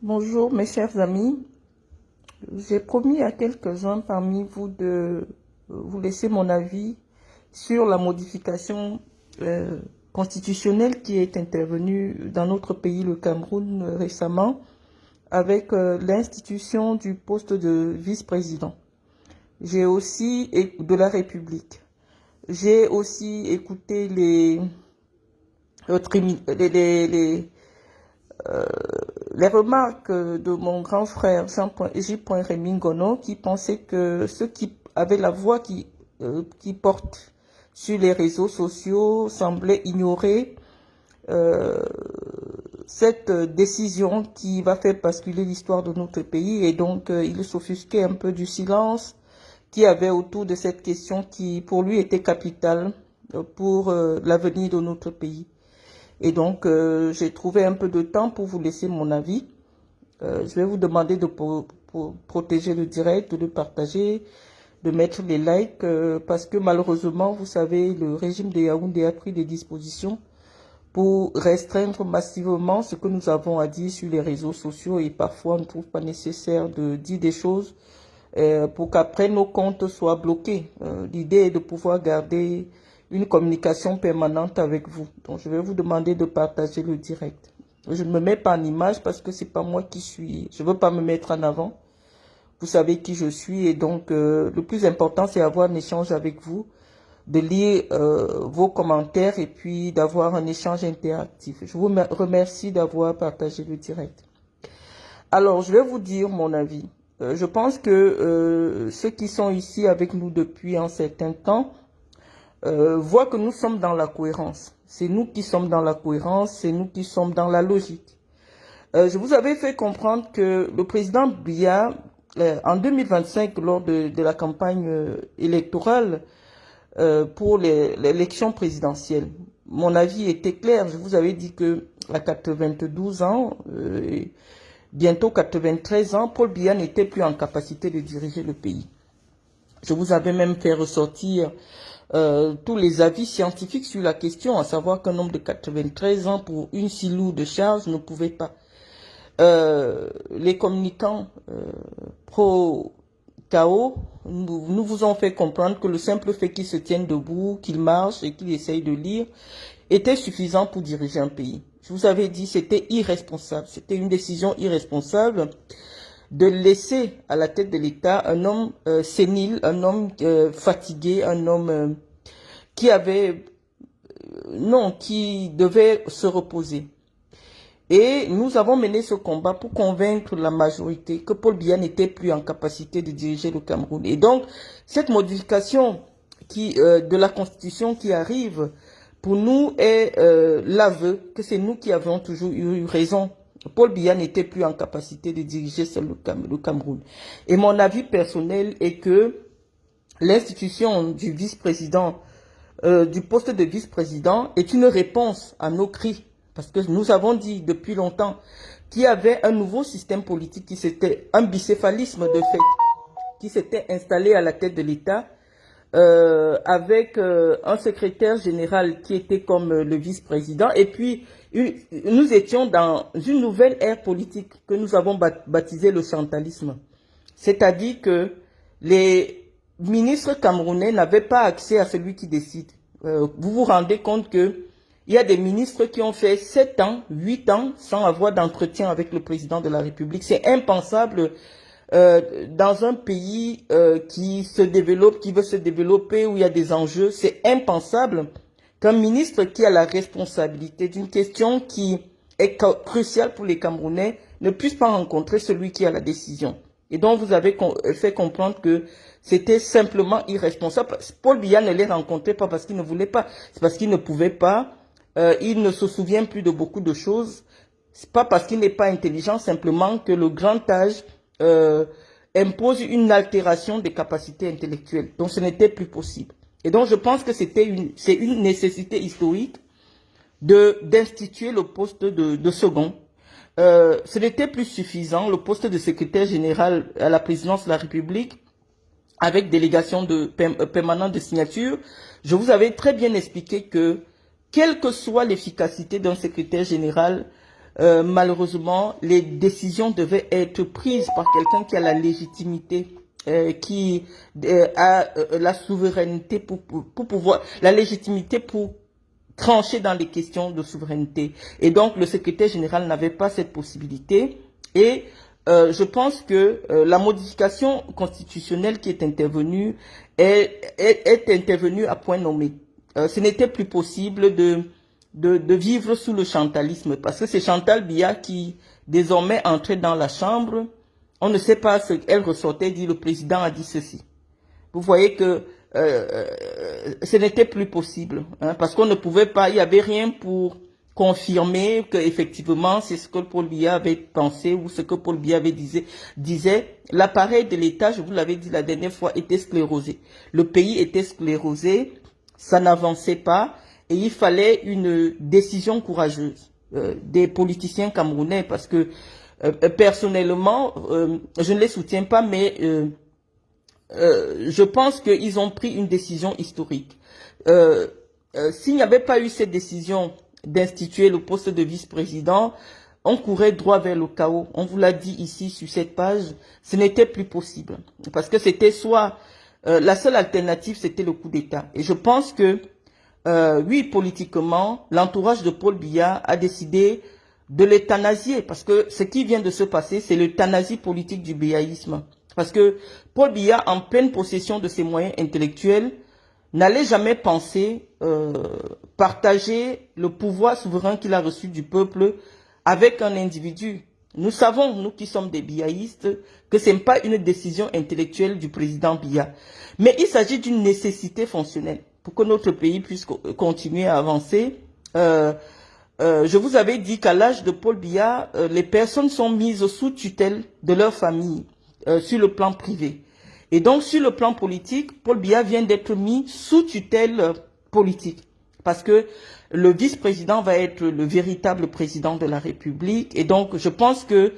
Bonjour mes chers amis, j'ai promis à quelques-uns parmi vous de vous laisser mon avis sur la modification constitutionnelle qui est intervenue dans notre pays, le Cameroun, récemment, avec l'institution du poste de vice-président. J'ai aussi de la République. J'ai aussi écouté les remarques de mon grand frère Jean.J. Rémy Ngono, qui pensait que ceux qui avaient la voix qui porte sur les réseaux sociaux semblaient ignorer cette décision qui va faire basculer l'histoire de notre pays, et donc il s'offusquait un peu du silence qu'il y avait autour de cette question qui pour lui était capitale pour l'avenir de notre pays. Et donc, j'ai trouvé un peu de temps pour vous laisser mon avis. Je vais vous demander de protéger le direct, de le partager, de mettre les likes, parce que malheureusement, vous savez, le régime de Yaoundé a pris des dispositions pour restreindre massivement ce que nous avons à dire sur les réseaux sociaux, et parfois on ne trouve pas nécessaire de dire des choses pour qu'après nos comptes soient bloqués. L'idée est de pouvoir garder une communication permanente avec vous. Donc, je vais vous demander de partager le direct. Je ne me mets pas en image parce que c'est pas moi qui suis. Je veux pas me mettre en avant. Vous savez qui je suis, et donc le plus important, c'est avoir un échange avec vous, de lire vos commentaires et puis d'avoir un échange interactif. Je vous remercie d'avoir partagé le direct. Alors, je vais vous dire mon avis. Je pense que ceux qui sont ici avec nous depuis un certain temps voit que nous sommes dans la cohérence. C'est nous qui sommes dans la cohérence, c'est nous qui sommes dans la logique. Je vous avais fait comprendre que le président Biya, en 2025, lors de la campagne électorale pour l'élection présidentielle, mon avis était clair. Je vous avais dit que à 92 ans, bientôt 93 ans, Paul Biya n'était plus en capacité de diriger le pays. Je vous avais même fait ressortir tous les avis scientifiques sur la question, à savoir qu'un homme de 93 ans pour une si lourde charge ne pouvait pas. Les communicants pro-chaos nous vous ont fait comprendre que le simple fait qu'il se tienne debout, qu'il marche et qu'il essaye de lire était suffisant pour diriger un pays. Je vous avais dit c'était irresponsable, c'était une décision irresponsable de laisser à la tête de l'État un homme sénile, un homme fatigué, un homme qui devait se reposer. Et nous avons mené ce combat pour convaincre la majorité que Paul Biya n'était plus en capacité de diriger le Cameroun. Et donc, cette modification de la Constitution qui arrive, pour nous, est l'aveu que c'est nous qui avons toujours eu raison. Paul Biya n'était plus en capacité de diriger seul le Cameroun. Et mon avis personnel est que l'institution du vice-président, du poste de vice-président, est une réponse à nos cris. Parce que nous avons dit depuis longtemps qu'il y avait un nouveau système politique qui s'était, un bicéphalisme de fait, qui s'était installé à la tête de l'État, avec un secrétaire général qui était comme le vice-président. Et puis, nous étions dans une nouvelle ère politique que nous avons baptisée le chantalisme. C'est-à-dire que les ministres camerounais n'avaient pas accès à celui qui décide. Vous vous rendez compte que il y a des ministres qui ont fait 7 ans, 8 ans sans avoir d'entretien avec le président de la République. C'est impensable dans un pays qui se développe, qui veut se développer, où il y a des enjeux. C'est impensable qu'un ministre qui a la responsabilité d'une question qui est cruciale pour les Camerounais ne puisse pas rencontrer celui qui a la décision. Et donc vous avez fait comprendre que c'était simplement irresponsable. Paul Biya ne les rencontrait pas parce qu'il ne voulait pas, c'est parce qu'il ne pouvait pas. Il ne se souvient plus de beaucoup de choses. C'est pas parce qu'il n'est pas intelligent, simplement que le grand âge impose une altération des capacités intellectuelles. Donc ce n'était plus possible. Et donc je pense que c'est une nécessité historique d'instituer le poste de second. Ce n'était plus suffisant, le poste de secrétaire général à la présidence de la République, avec délégation permanente de signature. Je vous avais très bien expliqué que quelle que soit l'efficacité d'un secrétaire général, malheureusement, les décisions devaient être prises par quelqu'un qui a la légitimité, qui a la souveraineté pour pouvoir, la légitimité pour trancher dans les questions de souveraineté. Et donc, le secrétaire général n'avait pas cette possibilité. Et je pense que la modification constitutionnelle qui est intervenue est intervenue à point nommé. Ce n'était plus possible de vivre sous le chantalisme, parce que c'est Chantal Biya qui désormais entrait dans la chambre. On ne sait pas ce qu'elle ressortait, dit le président a dit ceci. Vous voyez que ce n'était plus possible, hein, parce qu'on ne pouvait pas, il n'y avait rien pour confirmer que effectivement c'est ce que Paul Biya avait pensé ou ce que Paul Biya disait. L'appareil de l'État, je vous l'avais dit la dernière fois, était sclérosé. Le pays était sclérosé, ça n'avançait pas et il fallait une décision courageuse des politiciens camerounais, parce que personnellement, je ne les soutiens pas, mais je pense qu'ils ont pris une décision historique. S'il n'y avait pas eu cette décision d'instituer le poste de vice-président, on courait droit vers le chaos. On vous l'a dit ici sur cette page, ce n'était plus possible. Parce que c'était soit... la seule alternative, c'était le coup d'État. Et je pense que, oui, politiquement, l'entourage de Paul Biya a décidé de l'euthanasier. Parce que ce qui vient de se passer, c'est l'euthanasie politique du biyaïsme. Parce que Paul Biya, en pleine possession de ses moyens intellectuels, n'allait jamais penser partager le pouvoir souverain qu'il a reçu du peuple avec un individu. Nous savons, nous qui sommes des biyaïstes, que ce n'est pas une décision intellectuelle du président Biya. Mais il s'agit d'une nécessité fonctionnelle pour que notre pays puisse continuer à avancer. Je vous avais dit qu'à l'âge de Paul Biya, les personnes sont mises sous tutelle de leur famille sur le plan privé. Et donc, sur le plan politique, Paul Biya vient d'être mis sous tutelle politique. Parce que le vice-président va être le véritable président de la République. Et donc, je pense que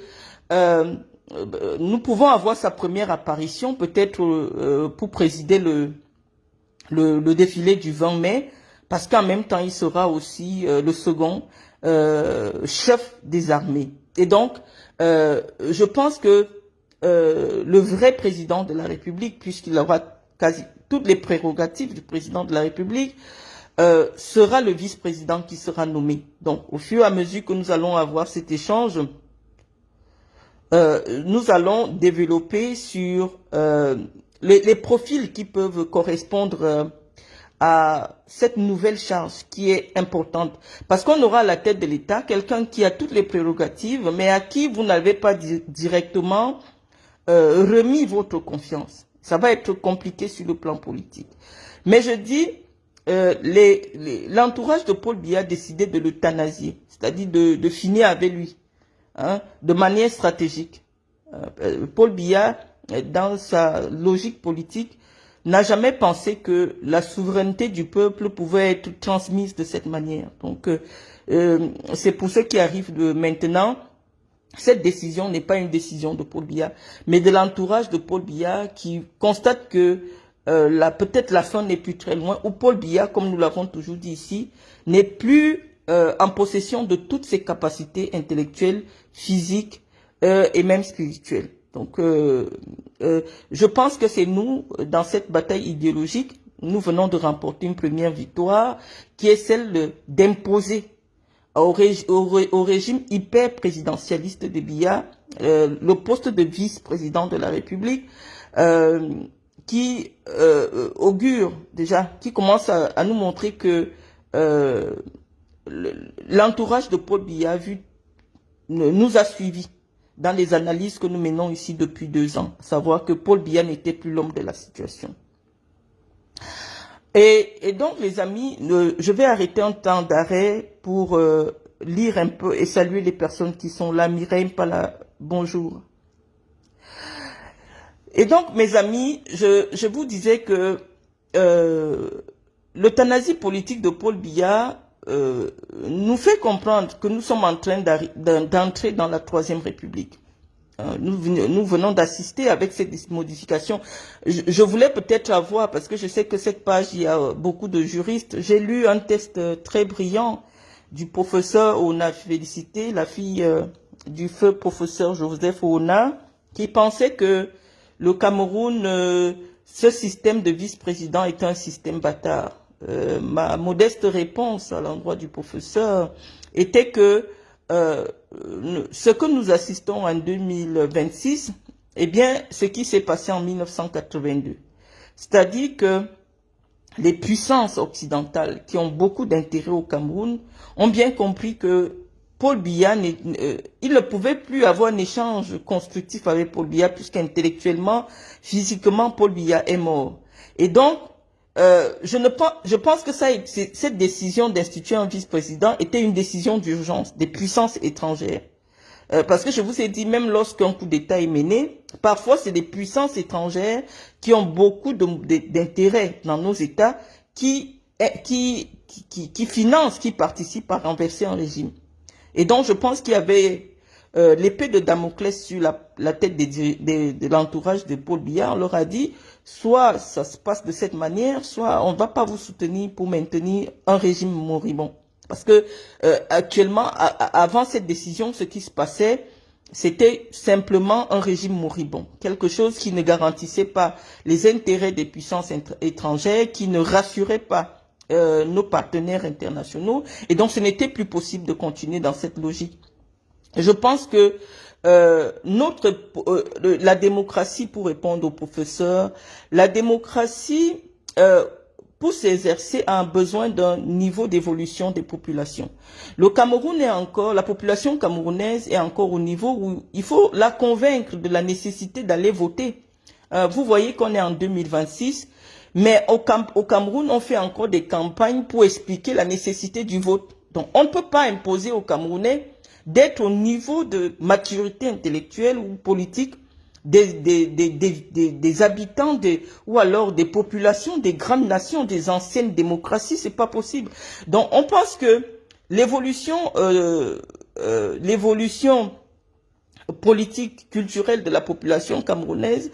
nous pouvons avoir sa première apparition, peut-être pour présider le défilé du 20 mai. Parce qu'en même temps, il sera aussi le second chef des armées. Et donc, je pense que le vrai président de la République, puisqu'il aura quasi toutes les prérogatives du président de la République, sera le vice-président qui sera nommé. Donc, au fur et à mesure que nous allons avoir cet échange, nous allons développer sur les profils qui peuvent correspondre à cette nouvelle charge qui est importante. Parce qu'on aura à la tête de l'État quelqu'un qui a toutes les prérogatives, mais à qui vous n'avez pas directement remis votre confiance. Ça va être compliqué sur le plan politique. Mais je dis, l'entourage de Paul Biya a décidé de l'euthanasier, c'est-à-dire de finir avec lui, hein, de manière stratégique. Paul Biya, dans sa logique politique, n'a jamais pensé que la souveraineté du peuple pouvait être transmise de cette manière. Donc, c'est pour ce qui arrive de maintenant. Cette décision n'est pas une décision de Paul Biya, mais de l'entourage de Paul Biya qui constate que peut-être la fin n'est plus très loin, ou Paul Biya, comme nous l'avons toujours dit ici, n'est plus en possession de toutes ses capacités intellectuelles, physiques et même spirituelles. Donc, je pense que c'est nous, dans cette bataille idéologique, nous venons de remporter une première victoire, qui est celle d'imposer au régime hyper présidentialiste de Biya le poste de vice-président de la République, qui augure déjà, qui commence à nous montrer que l'entourage de Paul Biya nous a suivis dans les analyses que nous menons ici depuis 2 ans, savoir que Paul Biya n'était plus l'homme de la situation. Et donc, les amis, je vais arrêter un temps d'arrêt pour lire un peu et saluer les personnes qui sont là. Mireille Mpala, bonjour. Et donc, mes amis, je vous disais que l'euthanasie politique de Paul Biya nous fait comprendre que nous sommes en train d'entrer dans la 3e République. Nous venons d'assister avec cette modification. Je voulais peut-être avoir, parce que je sais que cette page, il y a beaucoup de juristes, j'ai lu un texte très brillant du professeur Ona Félicité, la fille du feu professeur Joseph Ona, qui pensait que le Cameroun, ce système de vice-président est un système bâtard. Ma modeste réponse à l'endroit du professeur était que ce que nous assistons en 2026, eh bien, ce qui s'est passé en 1982. C'est-à-dire que les puissances occidentales qui ont beaucoup d'intérêt au Cameroun ont bien compris que Paul Biya, il ne pouvait plus avoir un échange constructif avec Paul Biya puisqu'intellectuellement, physiquement, Paul Biya est mort. Et donc, je pense que cette décision d'instituer un vice-président était une décision d'urgence des puissances étrangères. Parce que je vous ai dit, même lorsqu'un coup d'État est mené, parfois c'est des puissances étrangères qui ont beaucoup d'intérêt dans nos États, qui financent, qui participent à renverser un régime. Et donc je pense qu'il y avait l'épée de Damoclès sur la tête de l'entourage de Paul Biya. On leur a dit, soit ça se passe de cette manière, soit on ne va pas vous soutenir pour maintenir un régime moribond. Parce que actuellement, avant cette décision, ce qui se passait, c'était simplement un régime moribond. Quelque chose qui ne garantissait pas les intérêts des puissances étrangères, qui ne rassurait pas nos partenaires internationaux. Et donc, ce n'était plus possible de continuer dans cette logique. Je pense que la démocratie, pour répondre au professeur, la démocratie... pour s'exercer, a besoin d'un niveau d'évolution des populations. Le Cameroun est encore, la population camerounaise est encore au niveau où il faut la convaincre de la nécessité d'aller voter. Vous voyez qu'on est en 2026, mais au Cameroun, on fait encore des campagnes pour expliquer la nécessité du vote. Donc, on ne peut pas imposer aux Camerounais d'être au niveau de maturité intellectuelle ou politique des habitants ou alors des populations des grandes nations, des anciennes démocraties. C'est pas possible. Donc on pense que l'évolution politique, culturelle de la population camerounaise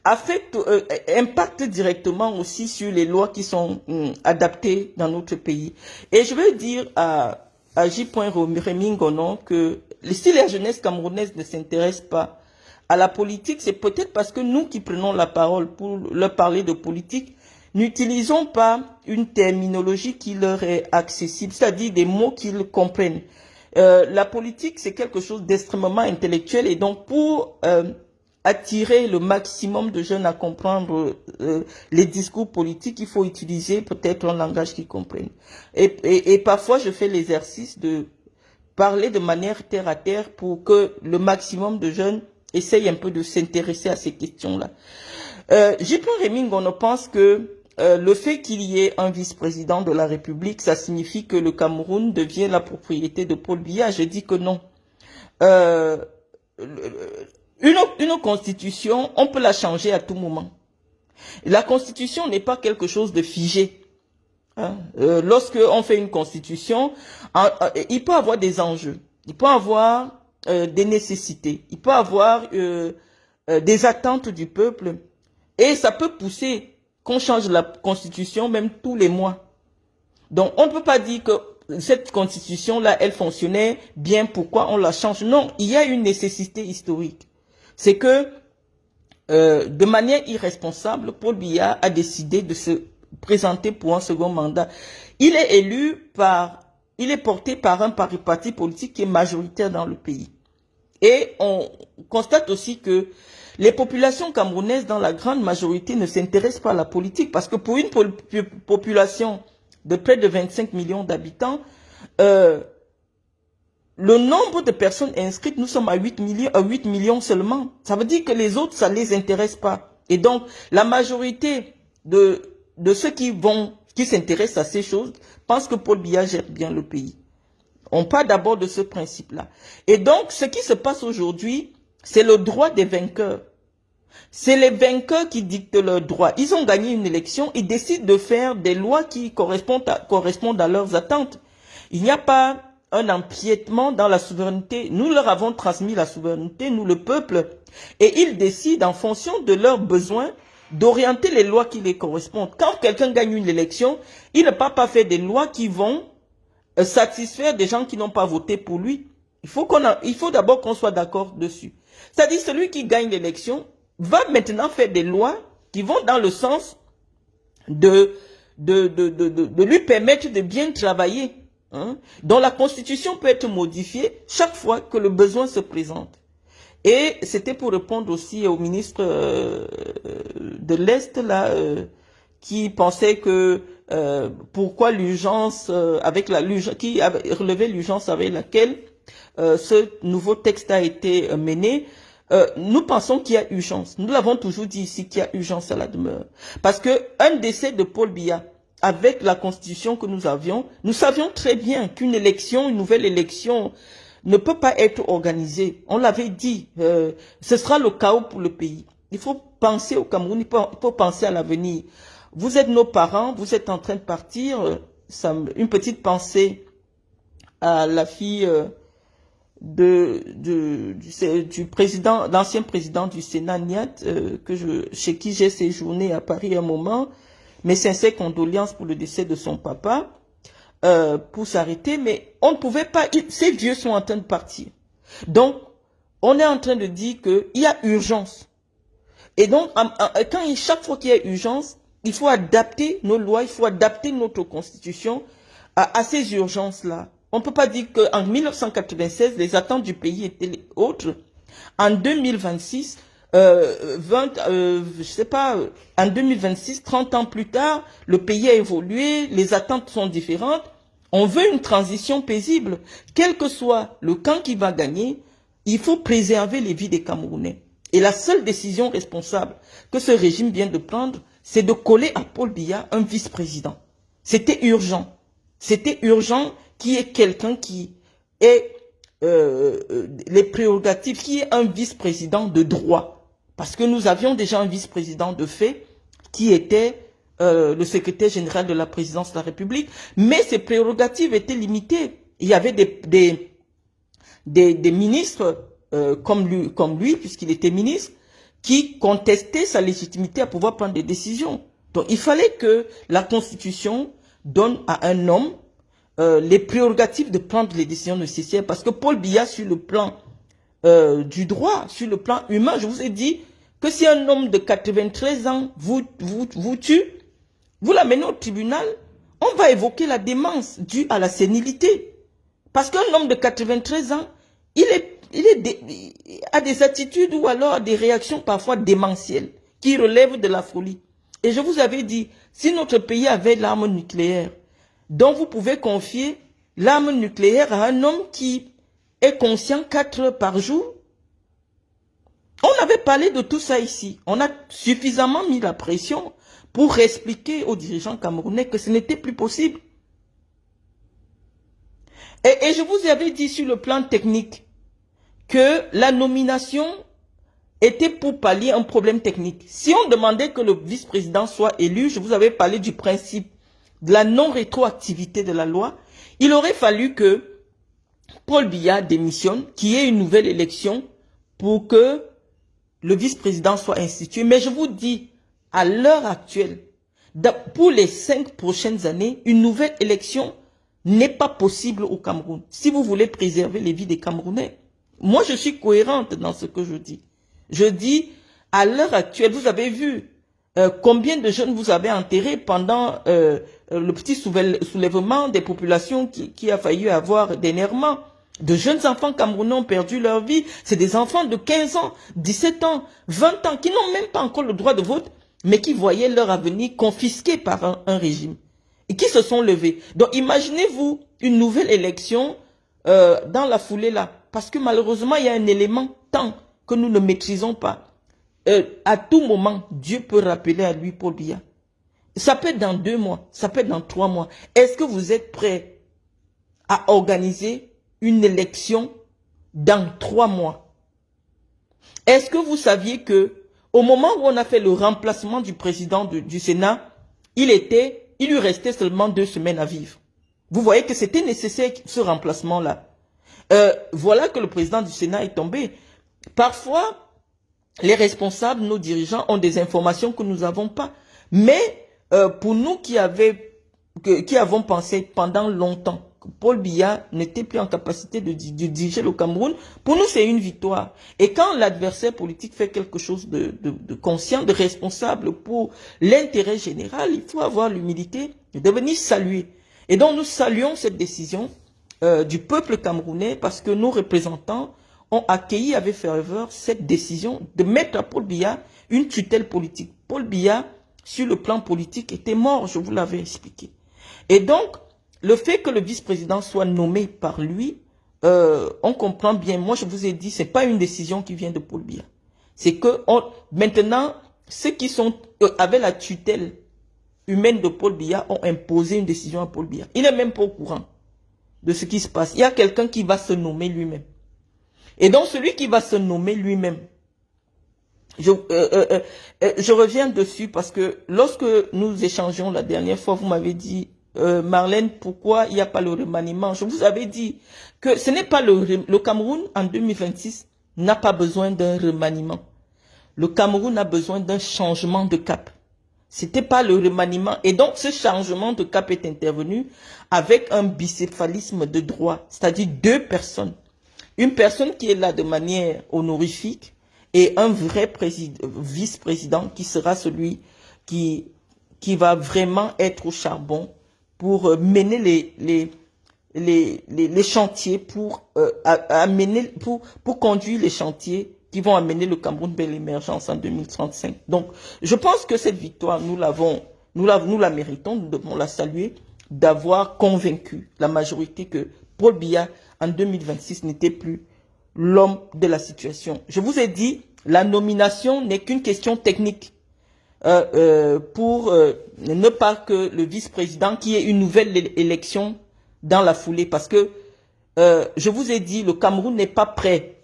impacte directement aussi sur les lois qui sont adaptées dans notre pays. Et je veux dire à J. Rémy Ngonon que si la jeunesse camerounaise ne s'intéresse pas à la politique, c'est peut-être parce que nous qui prenons la parole pour leur parler de politique, n'utilisons pas une terminologie qui leur est accessible, c'est-à-dire des mots qu'ils comprennent. La politique, c'est quelque chose d'extrêmement intellectuel et donc pour attirer le maximum de jeunes à comprendre les discours politiques, il faut utiliser peut-être un langage qu'ils comprennent. Et parfois, je fais l'exercice de parler de manière terre à terre pour que le maximum de jeunes essaye un peu de s'intéresser à ces questions-là. J. Rémy Ngonon pense que le fait qu'il y ait un vice-président de la République, ça signifie que le Cameroun devient la propriété de Paul Biya. Je dis que non. Une constitution, on peut la changer à tout moment. La constitution n'est pas quelque chose de figé. Lorsque on fait une constitution, il peut avoir des enjeux. Il peut avoir des nécessités. Il peut avoir des attentes du peuple. Et ça peut pousser qu'on change la constitution même tous les mois. Donc, on ne peut pas dire que cette constitution-là, elle fonctionnait bien, pourquoi on la change? Non, il y a une nécessité historique. C'est que, de manière irresponsable, Paul Biya a décidé de se présenter pour un second mandat. Il est porté par un parti politique qui est majoritaire dans le pays. Et on constate aussi que les populations camerounaises, dans la grande majorité, ne s'intéressent pas à la politique. Parce que pour une population de près de 25 millions d'habitants, le nombre de personnes inscrites, nous sommes à 8 millions seulement. Ça veut dire que les autres, ça ne les intéresse pas. Et donc, la majorité de ceux qui s'intéressent à ces choses pensent que Paul Biya gère bien le pays. On parle d'abord de ce principe-là. Et donc, ce qui se passe aujourd'hui, c'est le droit des vainqueurs. C'est les vainqueurs qui dictent leurs droits. Ils ont gagné une élection, ils décident de faire des lois qui correspondent à leurs attentes. Il n'y a pas un empiètement dans la souveraineté. Nous leur avons transmis la souveraineté, nous le peuple. Et ils décident en fonction de leurs besoins d'orienter les lois qui les correspondent. Quand quelqu'un gagne une élection, il ne peut pas faire des lois qui vont satisfaire des gens qui n'ont pas voté pour lui. Il faut d'abord qu'on soit d'accord dessus. C'est-à-dire celui qui gagne l'élection va maintenant faire des lois qui vont dans le sens de lui permettre de bien travailler. Hein, dont la constitution peut être modifiée chaque fois que le besoin se présente. Et c'était pour répondre aussi au ministre de l'Est là qui pensait que pourquoi l'urgence qui avait relevé l'urgence avec laquelle ce nouveau texte a été mené. Nous pensons qu'il y a urgence. Nous l'avons toujours dit ici qu'il y a urgence à la demeure. Parce que un décès de Paul Biya, avec la constitution que nous avions, nous savions très bien qu'une élection, une nouvelle élection, ne peut pas être organisée. On l'avait dit, ce sera le chaos pour le pays. Il faut penser au Cameroun, il faut penser à l'avenir. Vous êtes nos parents, vous êtes en train de partir. Une petite pensée à la fille du président, l'ancien président du Sénat, Niat, chez qui j'ai séjourné à Paris un moment. Mes sincères condoléances pour le décès de son papa, pour s'arrêter, mais on ne pouvait pas, ces vieux sont en train de partir. Donc, on est en train de dire qu'il y a urgence. Et donc, chaque fois qu'il y a urgence, il faut adapter nos lois, il faut adapter notre constitution à ces urgences-là. On ne peut pas dire qu'en 1996, les attentes du pays étaient autres. En 2026, je sais pas, en 2026, 30 ans plus tard, le pays a évolué, les attentes sont différentes. On veut une transition paisible. Quel que soit le camp qui va gagner, il faut préserver les vies des Camerounais. Et la seule décision responsable que ce régime vient de prendre, c'est de coller à Paul Biya un vice-président. C'était urgent. C'était urgent qu'il y ait quelqu'un qui ait les prérogatives, qui est un vice-président de droit. Parce que nous avions déjà un vice-président de fait qui était le secrétaire général de la présidence de la République, mais ses prérogatives étaient limitées. Il y avait des ministres comme lui, puisqu'il était ministre, qui contestaient sa légitimité à pouvoir prendre des décisions. Donc il fallait que la Constitution donne à un homme les prérogatives de prendre les décisions nécessaires, parce que Paul Biya, sur le plan du droit, sur le plan humain, je vous ai dit que si un homme de 93 ans vous tue, vous l'amenez au tribunal, on va évoquer la démence due à la sénilité. Parce qu'un homme de 93 ans, il a des attitudes ou alors des réactions parfois démentielles qui relèvent de la folie. Et je vous avais dit, si notre pays avait l'arme nucléaire, dont vous pouvez confier l'arme nucléaire à un homme qui est conscient 4 heures par jour. On avait parlé de tout ça ici. On a suffisamment mis la pression pour expliquer aux dirigeants camerounais que ce n'était plus possible. Et je vous avais dit sur le plan technique que la nomination était pour pallier un problème technique. Si on demandait que le vice-président soit élu, je vous avais parlé du principe de la non-rétroactivité de la loi, il aurait fallu que Paul Biya démissionne, qu'il y ait une nouvelle élection pour que le vice-président soit institué. Mais je vous dis, à l'heure actuelle, pour les 5 prochaines années, une nouvelle élection n'est pas possible au Cameroun. Si vous voulez préserver les vies des Camerounais. Moi, je suis cohérente dans ce que je dis. Je dis, à l'heure actuelle, vous avez vu combien de jeunes vous avez enterrés pendant le petit soulèvement des populations qui a failli avoir dernièrement. De jeunes enfants camerounais ont perdu leur vie. C'est des enfants de 15 ans, 17 ans, 20 ans, qui n'ont même pas encore le droit de vote, mais qui voyaient leur avenir confisqué par un régime. Et qui se sont levés. Donc imaginez-vous une nouvelle élection dans la foulée là. Parce que malheureusement, il y a un élément temps que nous ne maîtrisons pas. À tout moment, Dieu peut rappeler à lui Paul Biya. Ça peut être dans 2 mois, ça peut être dans 3 mois. Est-ce que vous êtes prêts à organiser une élection dans 3 mois? Est-ce que vous saviez que au moment où on a fait le remplacement du président du Sénat, il lui restait seulement 2 semaines à vivre. Vous voyez que c'était nécessaire ce remplacement-là. Voilà que le président du Sénat est tombé. Parfois, les responsables, nos dirigeants ont des informations que nous n'avons pas. Mais pour nous qui avons pensé pendant longtemps Paul Biya n'était plus en capacité de diriger le Cameroun, pour nous c'est une victoire. Et quand l'adversaire politique fait quelque chose de conscient, de responsable pour l'intérêt général, il faut avoir l'humilité de venir saluer. Et donc nous saluons cette décision du peuple camerounais parce que nos représentants ont accueilli avec ferveur cette décision de mettre à Paul Biya une tutelle politique. Paul Biya, sur le plan politique, était mort, je vous l'avais expliqué. Et donc, le fait que le vice-président soit nommé par lui, on comprend bien. Moi, je vous ai dit, c'est pas une décision qui vient de Paul Biya. C'est que maintenant, ceux qui sont avec la tutelle humaine de Paul Biya ont imposé une décision à Paul Biya. Il n'est même pas au courant de ce qui se passe. Il y a quelqu'un qui va se nommer lui-même. Et donc, celui qui va se nommer lui-même, je reviens dessus parce que lorsque nous échangeons la dernière fois, vous m'avez dit, Marlène, pourquoi il n'y a pas le remaniement? Je vous avais dit que ce n'est pas le Cameroun en 2026 n'a pas besoin d'un remaniement. Le Cameroun a besoin d'un changement de cap. C'était pas le remaniement. Et donc, ce changement de cap est intervenu avec un bicéphalisme de droit, c'est-à-dire deux personnes. Une personne qui est là de manière honorifique et un vrai vice-président qui sera celui qui va vraiment être au charbon pour mener les chantiers, pour conduire les chantiers qui vont amener le Cameroun vers l'émergence en 2035. Donc, je pense que cette victoire, nous la méritons, nous devons la saluer, d'avoir convaincu la majorité que Paul Biya, en 2026, n'était plus l'homme de la situation. Je vous ai dit, la nomination n'est qu'une question technique pour ne pas que le vice-président, qui ait une nouvelle élection dans la foulée, parce que je vous ai dit, le Cameroun n'est pas prêt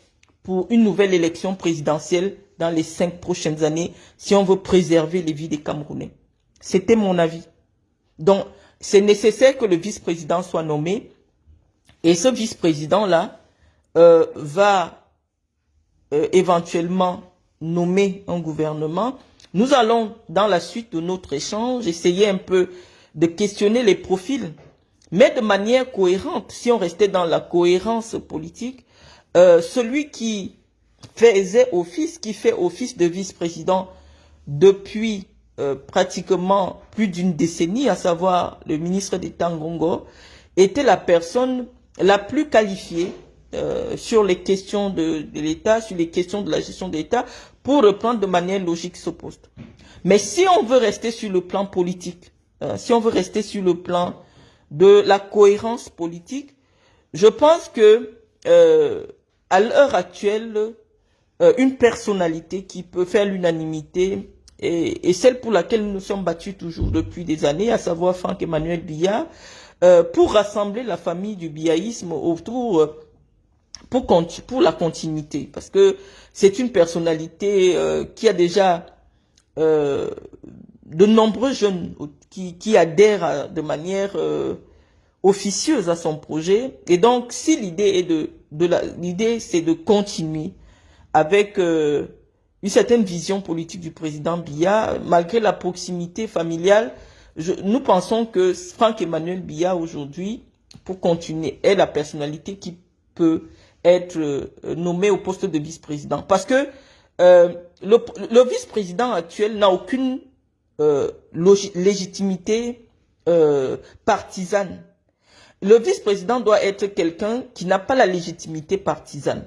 pour une nouvelle élection présidentielle dans les 5 prochaines années si on veut préserver les vies des Camerounais. C'était mon avis. Donc, c'est nécessaire que le vice-président soit nommé et ce vice-président-là va éventuellement nommer un gouvernement. Nous allons, dans la suite de notre échange, essayer un peu de questionner les profils, mais de manière cohérente. Si on restait dans la cohérence politique, celui qui fait office de vice-président depuis pratiquement plus d'une décennie, à savoir le ministre d'État Ngongo, était la personne la plus qualifiée sur les questions de l'État, sur les questions de la gestion de l'État, pour reprendre de manière logique ce poste. Mais si on veut rester sur le plan politique, si on veut rester sur le plan de la cohérence politique, je pense que à l'heure actuelle, une personnalité qui peut faire l'unanimité et celle pour laquelle nous nous sommes battus toujours depuis des années, à savoir Franck-Emmanuel Biya, pour rassembler la famille du biaïsme autour, pour la continuité. Parce que c'est une personnalité qui a déjà de nombreux jeunes qui adhèrent de manière officieuse à son projet. Et donc, si l'idée est l'idée c'est de continuer avec une certaine vision politique du président Biya, malgré la proximité familiale, nous pensons que Franck-Emmanuel Biya aujourd'hui, pour continuer, est la personnalité qui peut être nommé au poste de vice-président. Parce que le vice-président actuel n'a aucune légitimité partisane. Le vice-président doit être quelqu'un qui n'a pas la légitimité partisane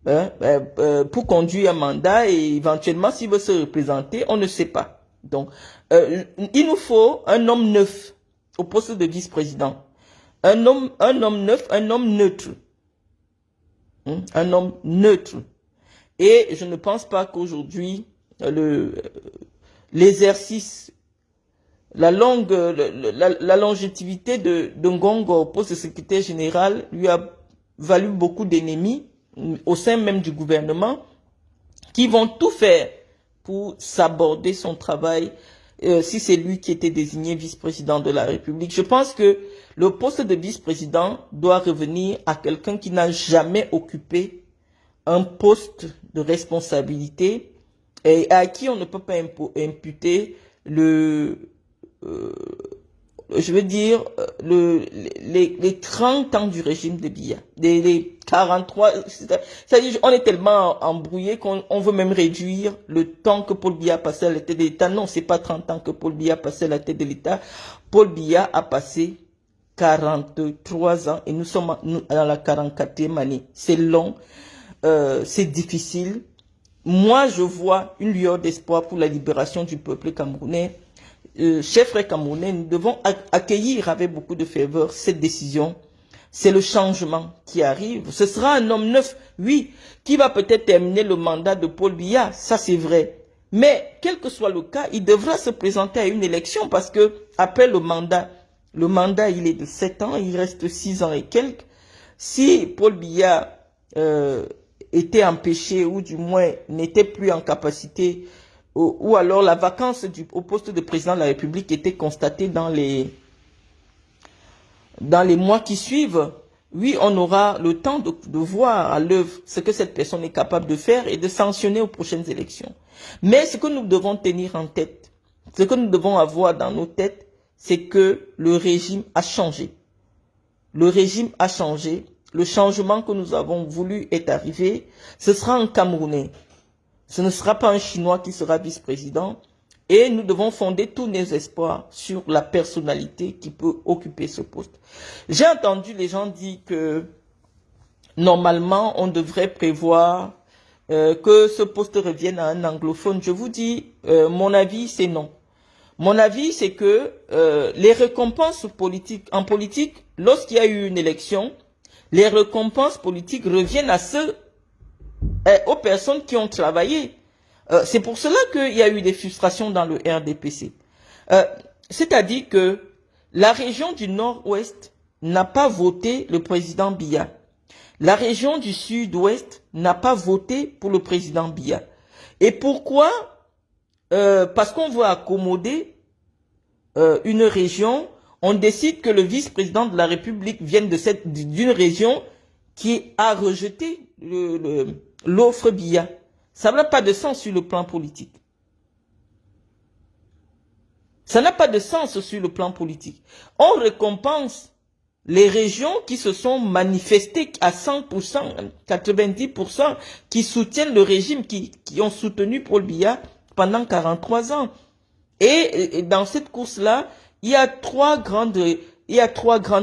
pour conduire un mandat et éventuellement s'il veut se représenter, on ne sait pas. Donc, il nous faut un homme neuf au poste de vice-président. Un homme neuf, un homme neutre. Un homme neutre. Et je ne pense pas qu'aujourd'hui, l'exercice, la longévité de Ngongo au poste de secrétaire général lui a valu beaucoup d'ennemis au sein même du gouvernement qui vont tout faire pour s'aborder son travail si c'est lui qui était désigné vice-président de la République. Je pense que le poste de vice-président doit revenir à quelqu'un qui n'a jamais occupé un poste de responsabilité et à qui on ne peut pas imputer je veux dire, les 30 ans du régime de Biya, les 43, c'est-à-dire, on est tellement embrouillé qu'on veut même réduire le temps que Paul Biya passait à la tête de l'État. Non, c'est pas 30 ans que Paul Biya passait à la tête de l'État. Paul Biya a passé 43 ans et nous sommes dans la 44e année. C'est long, c'est difficile. Moi, je vois une lueur d'espoir pour la libération du peuple camerounais. Chers frères camerounais, nous devons accueillir avec beaucoup de ferveur cette décision. C'est le changement qui arrive. Ce sera un homme neuf, oui, qui va peut-être terminer le mandat de Paul Biya, ça c'est vrai. Mais quel que soit le cas, il devra se présenter à une élection parce que après le mandat il est de 7 ans, il reste 6 ans et quelques. Si Paul Biya était empêché ou du moins n'était plus en capacité ou alors la vacance au poste de président de la République était constatée dans les mois qui suivent, oui, on aura le temps de voir à l'œuvre ce que cette personne est capable de faire et de sanctionner aux prochaines élections. Mais ce que nous devons tenir en tête, ce que nous devons avoir dans nos têtes, c'est que le régime a changé. Le régime a changé. Le changement que nous avons voulu est arrivé. Ce sera un Camerounais. Ce ne sera pas un Chinois qui sera vice-président. Et nous devons fonder tous nos espoirs sur la personnalité qui peut occuper ce poste. J'ai entendu les gens dire que normalement, on devrait prévoir que ce poste revienne à un anglophone. Je vous dis, mon avis, c'est non. Mon avis, c'est que les récompenses politiques, en politique, lorsqu'il y a eu une élection, les récompenses politiques reviennent à aux personnes qui ont travaillé. C'est pour cela qu'il y a eu des frustrations dans le RDPC. C'est-à-dire que la région du Nord-Ouest n'a pas voté le président Biya. La région du Sud-Ouest n'a pas voté pour le président Biya. Et pourquoi? Parce qu'on veut accommoder une région, on décide que le vice-président de la République vienne d'une région qui a rejeté l'offre Biya. Ça n'a pas de sens sur le plan politique. Ça n'a pas de sens sur le plan politique. On récompense les régions qui se sont manifestées à 100%, 90%, qui soutiennent le régime, qui ont soutenu Paul Biya pendant 43 ans. Et dans cette course-là, il y a trois grandes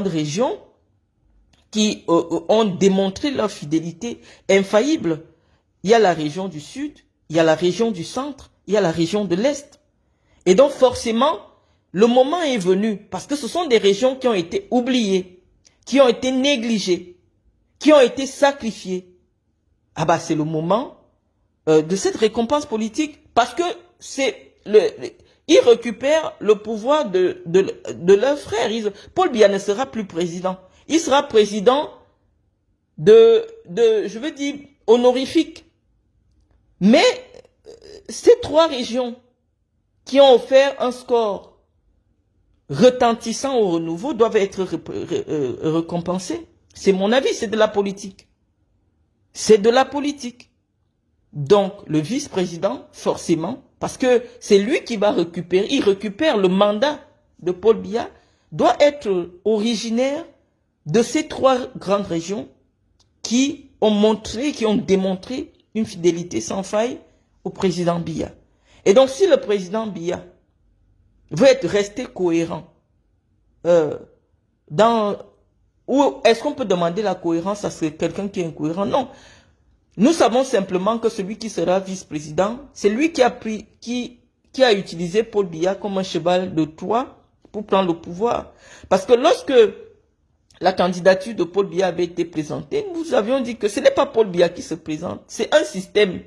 régions qui ont démontré leur fidélité infaillible. Il y a la région du Sud, il y a la région du Centre, il y a la région de l'Est. Et donc forcément, le moment est venu, parce que ce sont des régions qui ont été oubliées, qui ont été négligées, qui ont été sacrifiées. Ah bah c'est le moment de cette récompense politique, parce que ils récupèrent le pouvoir de leurs frères. Paul Biya ne sera plus président. Il sera président je veux dire, honorifique. Mais ces trois régions qui ont offert un score retentissant au renouveau doivent être récompensées. C'est mon avis, c'est de la politique. C'est de la politique. Donc, le vice-président, forcément, parce que c'est lui qui va récupérer, il récupère le mandat de Paul Biya, doit être originaire de ces trois grandes régions qui ont démontré une fidélité sans faille au président Biya. Et donc, si le président Biya veut rester cohérent, ou est-ce qu'on peut demander la cohérence à quelqu'un qui est incohérent? Non. Nous savons simplement que celui qui sera vice-président, c'est lui qui a utilisé Paul Biya comme un cheval de Troie pour prendre le pouvoir. Parce que lorsque la candidature de Paul Biya avait été présentée, nous avions dit que ce n'est pas Paul Biya qui se présente, c'est un système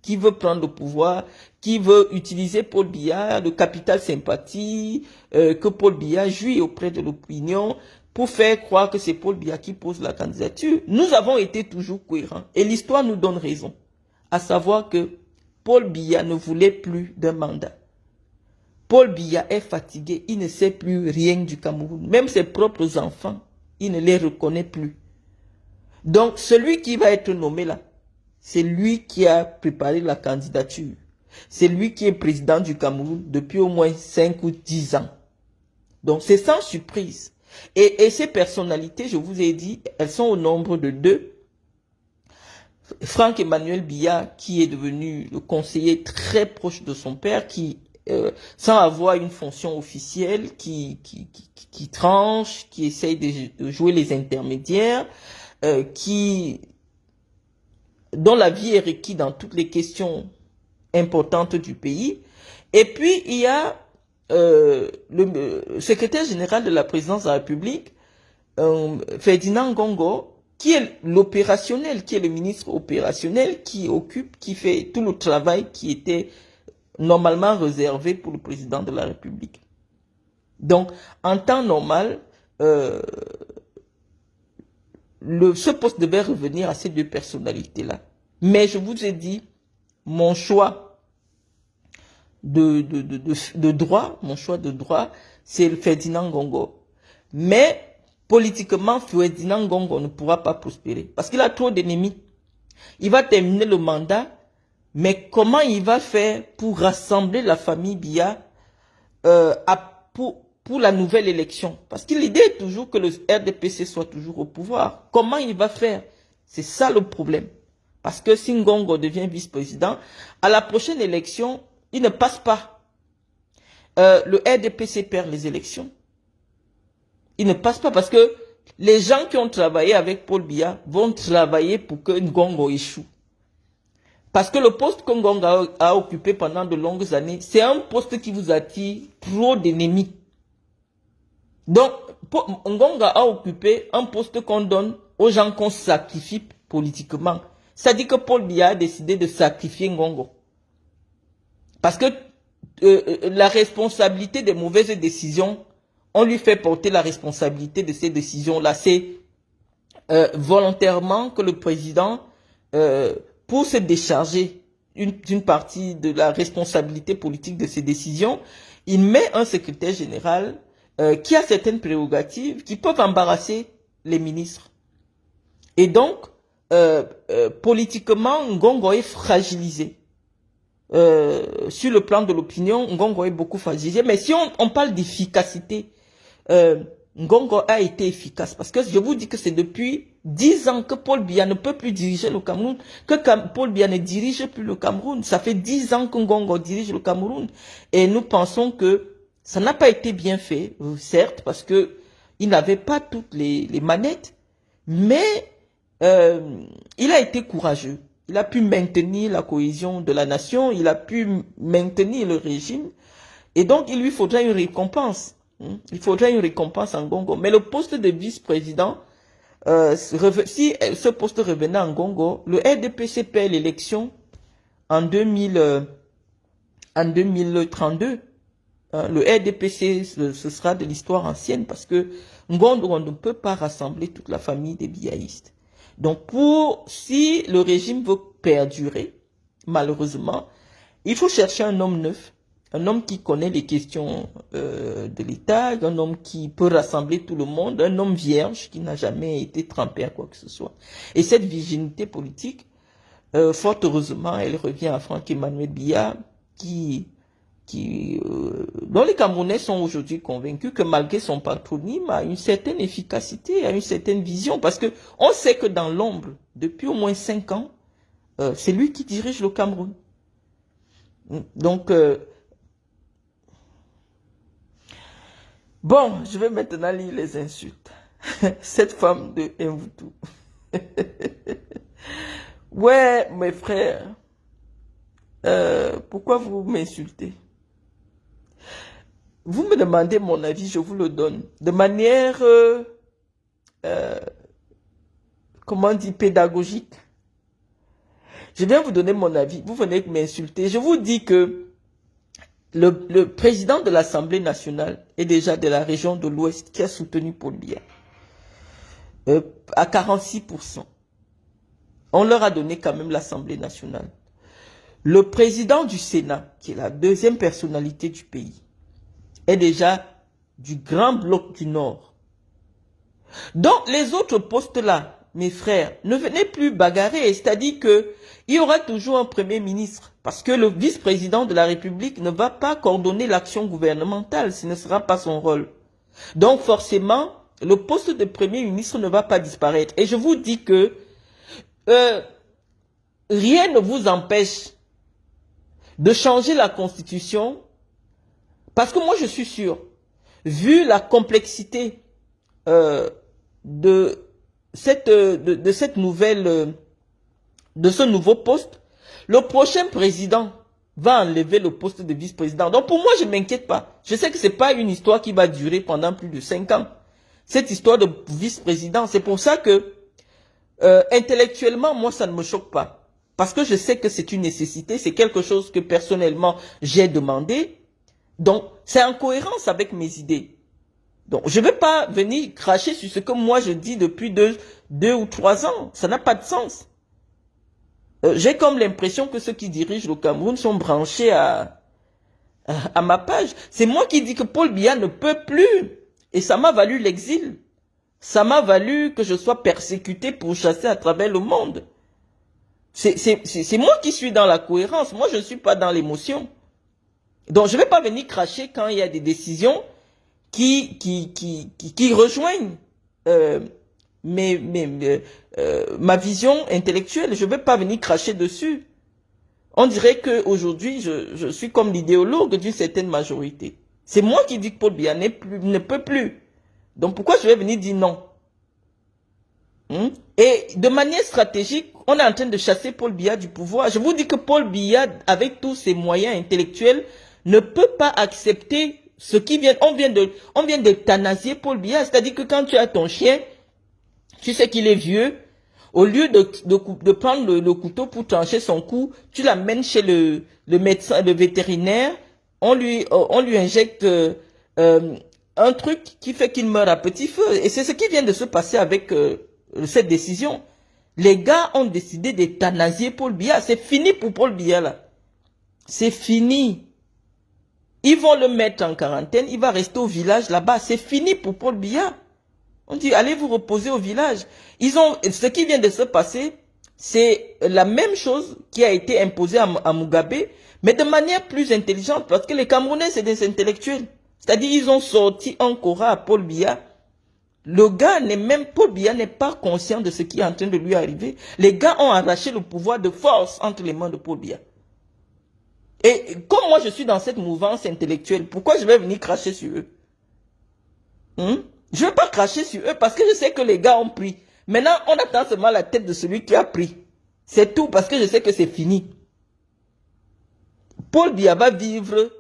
qui veut prendre le pouvoir, qui veut utiliser Paul Biya, le capital sympathie que Paul Biya jouit auprès de l'opinion pour faire croire que c'est Paul Biya qui pose la candidature. Nous avons été toujours cohérents et l'histoire nous donne raison, à savoir que Paul Biya ne voulait plus d'un mandat. Paul Biya est fatigué, il ne sait plus rien du Cameroun, même ses propres enfants, il ne les reconnaît plus. Donc celui qui va être nommé là, c'est lui qui a préparé la candidature. C'est lui qui est président du Cameroun depuis au moins 5 ou 10 ans. Donc, c'est sans surprise. Et ces personnalités, je vous ai dit, elles sont au nombre de 2. Franck-Emmanuel Biya, qui est devenu le conseiller très proche de son père, qui, sans avoir une fonction officielle, qui tranche, qui essaye de jouer les intermédiaires, dont la vie est requise dans toutes les questions importantes du pays. Et puis, il y a le secrétaire général de la présidence de la République, Ferdinand Ngongo, qui est l'opérationnel, qui est le ministre opérationnel, qui fait tout le travail qui était normalement réservé pour le président de la République. Donc, en temps normal, ce poste devait revenir à ces 2 personnalités-là. Mais je vous ai dit, mon choix de droit, c'est Ferdinand Ngongo. Mais, politiquement, Ferdinand Ngongo ne pourra pas prospérer. Parce qu'il a trop d'ennemis. Il va terminer le mandat, mais comment il va faire pour rassembler la famille Biya pour la nouvelle élection? Parce que l'idée est toujours que le RDPC soit toujours au pouvoir. Comment il va faire? C'est ça le problème. Parce que si Ngongo devient vice-président, à la prochaine élection, il ne passe pas. Le RDPC perd les élections. Il ne passe pas parce que les gens qui ont travaillé avec Paul Biya vont travailler pour que Ngongo échoue. Parce que le poste que Ngongo a occupé pendant de longues années, c'est un poste qui vous attire trop d'ennemis. Donc, Ngongo a occupé un poste qu'on donne aux gens qu'on sacrifie politiquement. Ça dit que Paul Biya a décidé de sacrifier Ngongo. Parce que la responsabilité des mauvaises décisions, on lui fait porter la responsabilité de ces décisions-là. C'est volontairement que le président, pour se décharger d'une partie de la responsabilité politique de ses décisions, il met un secrétaire général qui a certaines prérogatives qui peuvent embarrasser les ministres. Et donc, politiquement, Ngongo est fragilisé. Sur le plan de l'opinion, Ngongo est beaucoup fragilisé. Mais si on parle d'efficacité, Ngongo a été efficace. Parce que je vous dis que c'est depuis 10 ans que Paul Biya ne peut plus diriger le Cameroun. Que Paul Biya ne dirige plus le Cameroun. Ça fait 10 ans que Ngongo dirige le Cameroun. Et nous pensons que ça n'a pas été bien fait, certes, parce que il n'avait pas toutes les manettes. Mais il a été courageux. Il a pu maintenir la cohésion de la nation, il a pu maintenir le régime. Et donc, il lui faudrait une récompense. Il faudrait une récompense en Ngongo. Mais le poste de vice-président, si ce poste revenait en Ngongo, le RDPC perd l'élection en 2032. Le RDPC, ce sera de l'histoire ancienne parce que Ngongo ne peut pas rassembler toute la famille des biaïstes. Donc, si le régime veut perdurer, malheureusement, il faut chercher un homme neuf, un homme qui connaît les questions de l'État, un homme qui peut rassembler tout le monde, un homme vierge qui n'a jamais été trempé à quoi que ce soit. Et cette virginité politique, fort heureusement, elle revient à Franck-Emmanuel Biya, dont les Camerounais sont aujourd'hui convaincus que malgré son patronyme, a une certaine efficacité, a une certaine vision, parce que on sait que dans l'ombre, depuis au moins 5 ans, c'est lui qui dirige le Cameroun. Donc, bon, je vais maintenant lire les insultes. Cette femme de Mvutu. Ouais, mes frères, pourquoi vous m'insultez? Vous me demandez mon avis, je vous le donne. De manière, comment on dit, pédagogique. Je viens vous donner mon avis, vous venez m'insulter. Je vous dis que le président de l'Assemblée nationale est déjà de la région de l'Ouest qui a soutenu Paul Biya. À 46%. On leur a donné quand même l'Assemblée nationale. Le président du Sénat, qui est la deuxième personnalité du pays, est déjà du grand bloc du Nord. Donc, les autres postes-là, mes frères, ne venez plus bagarrer. C'est-à-dire que il y aura toujours un premier ministre. Parce que le vice-président de la République ne va pas coordonner l'action gouvernementale. Ce ne sera pas son rôle. Donc forcément, le poste de Premier ministre ne va pas disparaître. Et je vous dis que rien ne vous empêche de changer la Constitution, parce que moi je suis sûr, vu la complexité de cette nouvelle, de ce nouveau poste, le prochain président va enlever le poste de vice-président. Donc pour moi, je ne m'inquiète pas. Je sais que ce n'est pas une histoire qui va durer pendant plus de 5 ans. Cette histoire de vice-président, c'est pour ça que intellectuellement, moi, ça ne me choque pas. Parce que je sais que c'est une nécessité, c'est quelque chose que personnellement, j'ai demandé. Donc, c'est en cohérence avec mes idées. Donc, je ne vais pas venir cracher sur ce que moi je dis depuis 2 ou 3 ans. Ça n'a pas de sens. J'ai comme l'impression que ceux qui dirigent le Cameroun sont branchés à ma page. C'est moi qui dis que Paul Biya ne peut plus. Et ça m'a valu l'exil. Ça m'a valu que je sois persécuté pour chasser à travers le monde. C'est moi qui suis dans la cohérence. Moi, je ne suis pas dans l'émotion. Donc, je ne vais pas venir cracher quand il y a des décisions qui rejoignent ma vision intellectuelle. Je ne vais pas venir cracher dessus. On dirait qu'aujourd'hui, je suis comme l'idéologue d'une certaine majorité. C'est moi qui dis que Paul Biya ne peut plus. Donc pourquoi je vais venir dire non? Et de manière stratégique, on est en train de chasser Paul Biya du pouvoir. Je vous dis que Paul Biya, avec tous ses moyens intellectuels, ne peut pas accepter ce qui vient. On vient d'euthanasier Paul Biya. C'est-à-dire que quand tu as ton chien, tu sais qu'il est vieux, au lieu de prendre le couteau pour trancher son cou, tu l'amènes chez le médecin, le vétérinaire, on lui injecte un truc qui fait qu'il meurt à petit feu. Et c'est ce qui vient de se passer avec cette décision. Les gars ont décidé d'euthanasier Paul Biya. C'est fini pour Paul Biya là. C'est fini. Ils vont le mettre en quarantaine, il va rester au village là-bas. C'est fini pour Paul Biya. On dit, allez vous reposer au village. Ce qui vient de se passer, c'est la même chose qui a été imposée à Mugabe, mais de manière plus intelligente, parce que les Camerounais, c'est des intellectuels. C'est-à-dire, ils ont sorti un Cora à Paul Biya. Paul Biya n'est pas conscient de ce qui est en train de lui arriver. Les gars ont arraché le pouvoir de force entre les mains de Paul Biya. Et comme moi, je suis dans cette mouvance intellectuelle, pourquoi je vais venir cracher sur eux? Je ne vais pas cracher sur eux parce que je sais que les gars ont pris. Maintenant, on attend seulement la tête de celui qui a pris. C'est tout parce que je sais que c'est fini. Paul Biya va vivre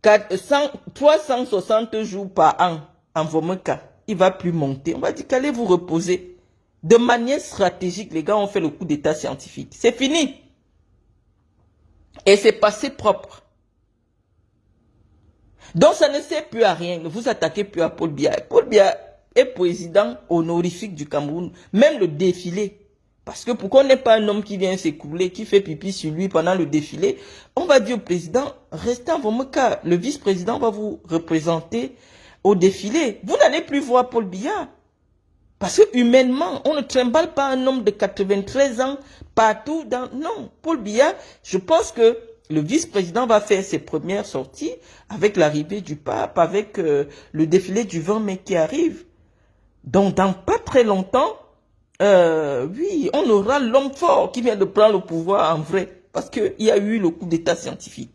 360 jours par an en Vomeka. Il ne va plus monter. On va dire qu'allez vous reposer. De manière stratégique, les gars ont fait le coup d'état scientifique. C'est fini. Et c'est passé propre. Donc ça ne sert plus à rien. Ne vous attaquez plus à Paul Biya. Paul Biya est président honorifique du Cameroun. Même le défilé. Parce que pourquoi on n'est pas un homme qui vient s'écouler, qui fait pipi sur lui pendant le défilé? On va dire au président, restez en Vomeka. Le vice-président va vous représenter au défilé. Vous n'allez plus voir Paul Biya. Parce que humainement, on ne trimballe pas un homme de 93 ans partout dans... Non, Paul Biya, je pense que le vice-président va faire ses premières sorties avec l'arrivée du pape, avec le défilé du 20 mai qui arrive. Donc, dans pas très longtemps, oui, on aura l'homme fort qui vient de prendre le pouvoir en vrai. Parce qu'il y a eu le coup d'état scientifique.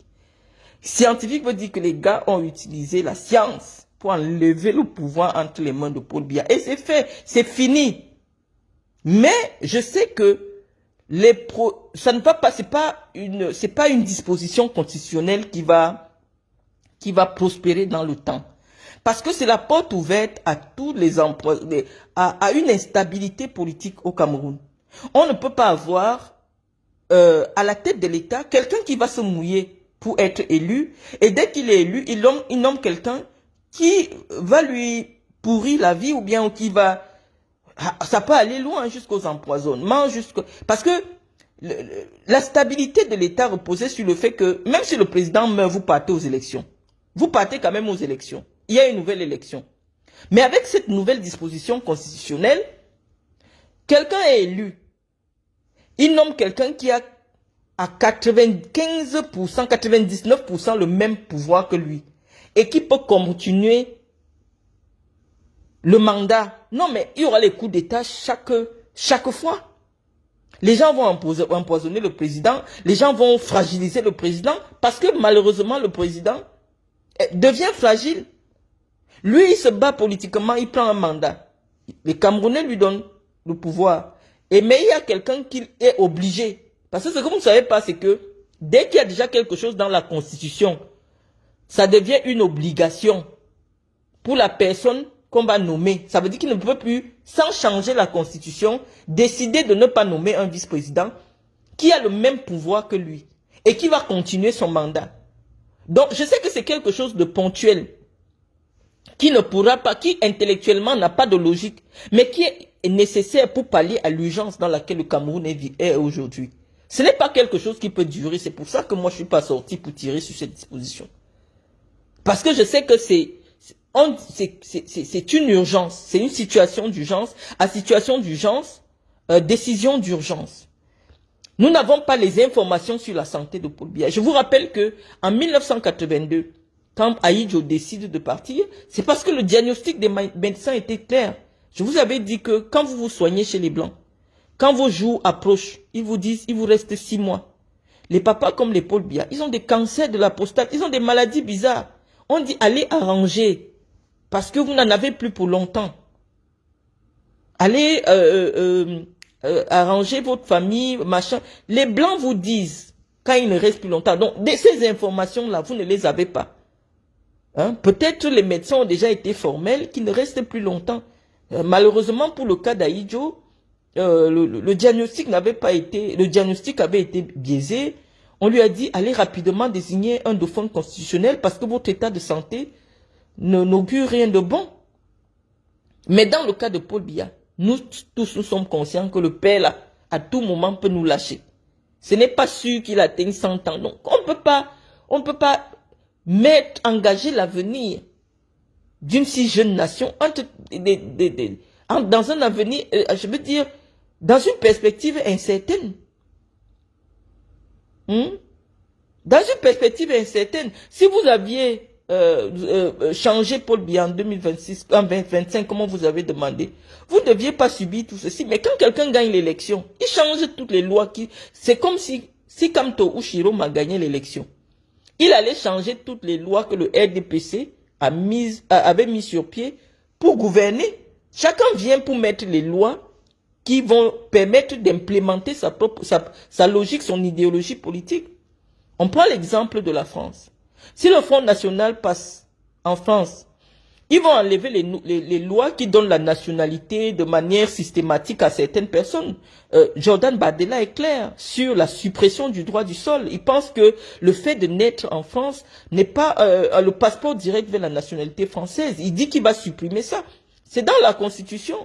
Scientifique veut dire que les gars ont utilisé la science pour enlever le pouvoir entre les mains de Paul Biya. Et c'est fait, c'est fini. Mais je sais que ça ne va pas, c'est pas une disposition constitutionnelle qui va prospérer dans le temps. Parce que c'est la porte ouverte à tous les emplois, à une instabilité politique au Cameroun. On ne peut pas avoir à la tête de l'État quelqu'un qui va se mouiller pour être élu. Et dès qu'il est élu, il nomme quelqu'un qui va lui pourrir la vie ou bien qui va... Ça peut aller loin jusqu'aux empoisonnements, parce que la stabilité de l'État reposait sur le fait que même si le président meurt, vous partez aux élections. Vous partez quand même aux élections. Il y a une nouvelle élection. Mais avec cette nouvelle disposition constitutionnelle, quelqu'un est élu. Il nomme quelqu'un qui a à 95%, 99% le même pouvoir que lui. Et qui peut continuer le mandat. Non, mais il y aura les coups d'État chaque fois. Les gens vont empoisonner le président, les gens vont fragiliser le président, parce que malheureusement, le président devient fragile. Lui, il se bat politiquement, il prend un mandat. Les Camerounais lui donnent le pouvoir. Mais il y a quelqu'un qui est obligé. Parce que ce que vous ne savez pas, c'est que dès qu'il y a déjà quelque chose dans la Constitution, ça devient une obligation pour la personne qu'on va nommer. Ça veut dire qu'il ne peut plus, sans changer la Constitution, décider de ne pas nommer un vice-président qui a le même pouvoir que lui et qui va continuer son mandat. Donc, je sais que c'est quelque chose de ponctuel, qui ne pourra pas, qui intellectuellement n'a pas de logique, mais qui est nécessaire pour pallier à l'urgence dans laquelle le Cameroun est aujourd'hui. Ce n'est pas quelque chose qui peut durer. C'est pour ça que moi, je ne suis pas sorti pour tirer sur cette disposition. Parce que je sais que c'est une urgence, c'est une situation d'urgence. À situation d'urgence, décision d'urgence. Nous n'avons pas les informations sur la santé de Paul Biya. Je vous rappelle que en 1982, quand Ahidjo décide de partir, c'est parce que le diagnostic des médecins était clair. Je vous avais dit que quand vous vous soignez chez les Blancs, quand vos jours approchent, ils vous disent, il vous reste 6 mois. Les papas comme les Paul Biya, ils ont des cancers de la prostate, ils ont des maladies bizarres. On dit, allez arranger, parce que vous n'en avez plus pour longtemps. Allez arranger votre famille, machin. Les Blancs vous disent, quand il ne reste plus longtemps. Donc, ces informations-là, vous ne les avez pas. Hein? Peut-être les médecins ont déjà été formels, qu'il ne reste plus longtemps. Malheureusement, pour le cas d'Ahidjo, le diagnostic n'avait pas été, le diagnostic avait été biaisé. On lui a dit, allez rapidement désigner un dauphin constitutionnel parce que votre état de santé n'augure rien de bon. Mais dans le cas de Paul Biya, nous tous nous sommes conscients que le père là, à tout moment peut nous lâcher. Ce n'est pas sûr qu'il atteigne 100 ans. Donc on ne peut pas engager l'avenir d'une si jeune nation dans un avenir, je veux dire, dans une perspective incertaine. Dans une perspective incertaine. Si vous aviez changé Paul Biya en 2026, en 2025, comme vous avez demandé, vous ne deviez pas subir tout ceci. Mais quand quelqu'un gagne l'élection, il change toutes les lois. C'est comme si Kamto ou Chiroma gagné l'élection. Il allait changer toutes les lois que le RDPC avait mis sur pied pour gouverner. Chacun vient pour mettre les lois qui vont permettre d'implémenter sa logique, son idéologie politique. On prend l'exemple de la France. Si le Front National passe en France, ils vont enlever les lois qui donnent la nationalité de manière systématique à certaines personnes. Jordan Bardella est clair sur la suppression du droit du sol. Il pense que le fait de naître en France n'est pas le passeport direct vers la nationalité française. Il dit qu'il va supprimer ça. C'est dans la Constitution.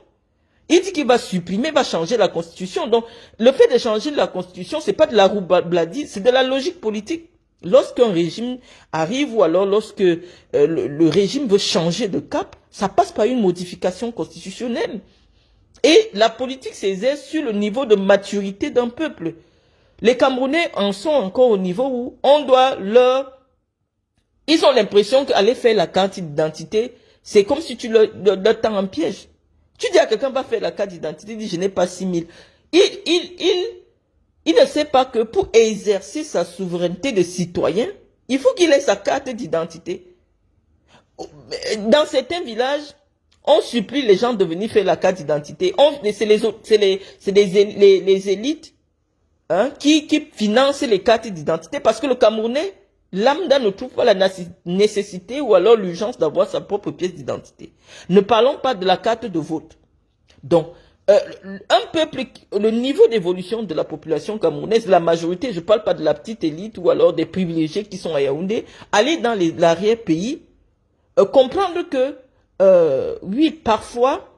Il dit qu'il va supprimer, va changer la Constitution. Donc, le fait de changer la Constitution, c'est pas de la roubladie, c'est de la logique politique. Lorsqu'un régime arrive ou alors lorsque le régime veut changer de cap, ça passe par une modification constitutionnelle. Et la politique s'exerce sur le niveau de maturité d'un peuple. Les Camerounais en sont encore au niveau où on doit ils ont l'impression qu'aller faire la carte d'identité, c'est comme si tu leur tends un piège. Tu dis à quelqu'un va faire la carte d'identité, il dit je n'ai pas 6 000. Il ne sait pas que pour exercer sa souveraineté de citoyen, il faut qu'il ait sa carte d'identité. Dans certains villages, on supplie les gens de venir faire la carte d'identité. C'est les élites qui financent les cartes d'identité parce que le Camerounais, lambda ne trouve pas la nécessité ou alors l'urgence d'avoir sa propre pièce d'identité. Ne parlons pas de la carte de vote. Donc, un peuple, le niveau d'évolution de la population camerounaise, la majorité, je ne parle pas de la petite élite ou alors des privilégiés qui sont à Yaoundé, aller dans l'arrière-pays, comprendre que, oui, parfois,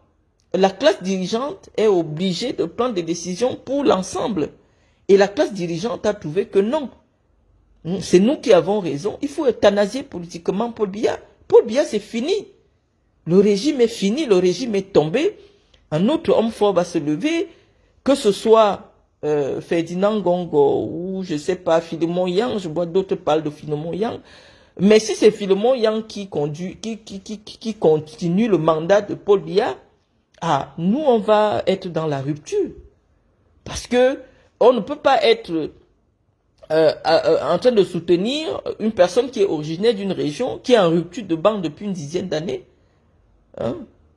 la classe dirigeante est obligée de prendre des décisions pour l'ensemble. Et la classe dirigeante a trouvé que non. C'est nous qui avons raison. Il faut euthanasier politiquement Paul Biya. Paul Biya, c'est fini. Le régime est fini, le régime est tombé. Un autre homme fort va se lever, que ce soit Ferdinand Gongo ou je sais pas, Philemon Yang, je vois d'autres parlent de Philemon Yang. Mais si c'est Philemon Yang qui continue le mandat de Paul Biya, ah, nous, on va être dans la rupture. Parce que on ne peut pas être en train de soutenir une personne qui est originaire d'une région qui est en rupture de banque depuis une dizaine d'années. Hein?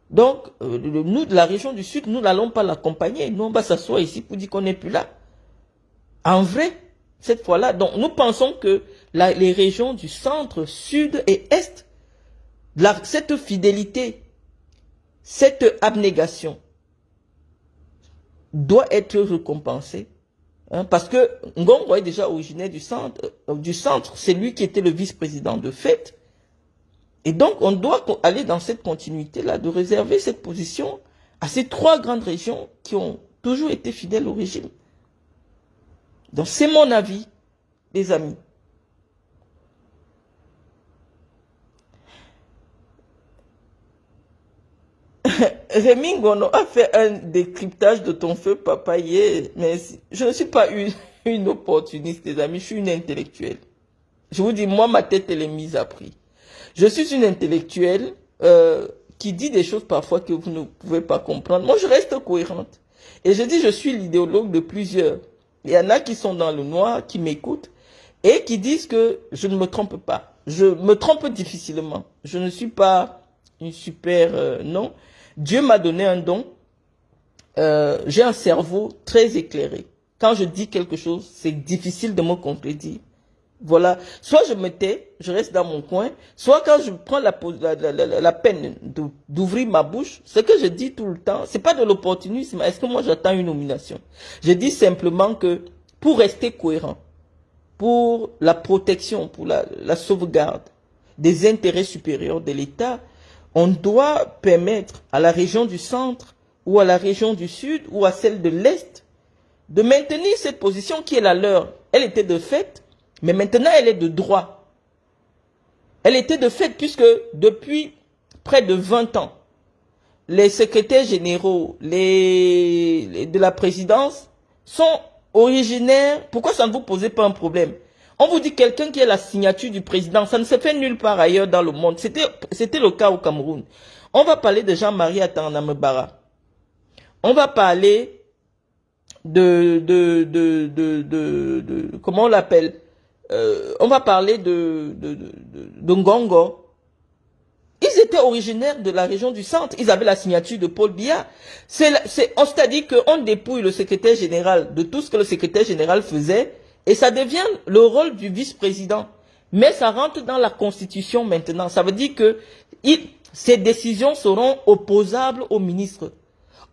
Donc, nous, de la région du Sud, nous n'allons pas l'accompagner. Nous, on va s'asseoir ici pour dire qu'on n'est plus là. En vrai, cette fois-là, donc nous pensons que les régions du centre, sud et est, cette fidélité, cette abnégation doit être récompensée. Hein, parce que Ngongo est déjà originaire du centre, c'est lui qui était le vice-président de fait. Et donc, on doit aller dans cette continuité-là, de réserver cette position à ces trois grandes régions qui ont toujours été fidèles au régime. Donc, c'est mon avis, les amis. Rémi Ngono a fait un décryptage de ton feu papa hier, mais je ne suis pas une opportuniste, les amis, je suis une intellectuelle. Je vous dis, moi, ma tête, elle est mise à prix. Je suis une intellectuelle qui dit des choses parfois que vous ne pouvez pas comprendre. Moi, je reste cohérente. Et je dis, je suis l'idéologue de plusieurs. Il y en a qui sont dans le noir, qui m'écoutent, et qui disent que je ne me trompe pas. Je me trompe difficilement. Je ne suis pas une super... non. Dieu m'a donné un don. J'ai un cerveau très éclairé. Quand je dis quelque chose, c'est difficile de me contredire. Voilà. Soit je me tais, je reste dans mon coin, soit quand je prends la peine d'ouvrir ma bouche, ce que je dis tout le temps, c'est pas de l'opportunisme. Est-ce que moi j'attends une nomination? Je dis simplement que pour rester cohérent, pour la protection, pour la sauvegarde des intérêts supérieurs de l'État, on doit permettre à la région du centre ou à la région du sud ou à celle de l'est de maintenir cette position qui est la leur. Elle était de fait, mais maintenant elle est de droit. Elle était de fait puisque depuis près de 20 ans, les secrétaires généraux de la présidence sont originaires. Pourquoi ça ne vous posait pas un problème? On vous dit quelqu'un qui a la signature du président, ça ne se fait nulle part ailleurs dans le monde. C'était le cas au Cameroun. On va parler de Jean-Marie Atanamebara. On va parler comment on l'appelle? On va parler de Ngongo. Ils étaient originaires de la région du centre. Ils avaient la signature de Paul Biya. On s'est dit qu'on dépouille le secrétaire général de tout ce que le secrétaire général faisait. Et ça devient le rôle du vice-président. Mais ça rentre dans la Constitution maintenant. Ça veut dire que ces décisions seront opposables au ministre.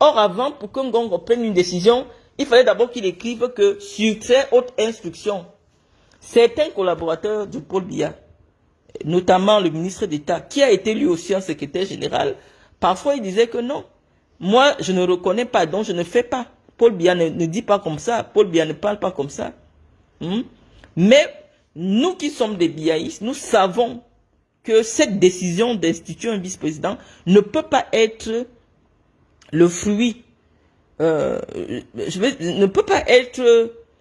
Or, avant, pour que Ngongo prenne une décision, il fallait d'abord qu'il écrive que sur très haute instruction, certains collaborateurs de Paul Biya, notamment le ministre d'État, qui a été lui aussi un secrétaire général, parfois il disait que non, moi je ne reconnais pas, donc je ne fais pas. Paul Biya ne dit pas comme ça, Paul Biya ne parle pas comme ça. Mais nous qui sommes des biaïstes, nous savons que cette décision d'instituer un vice-président ne peut pas être le fruit, ne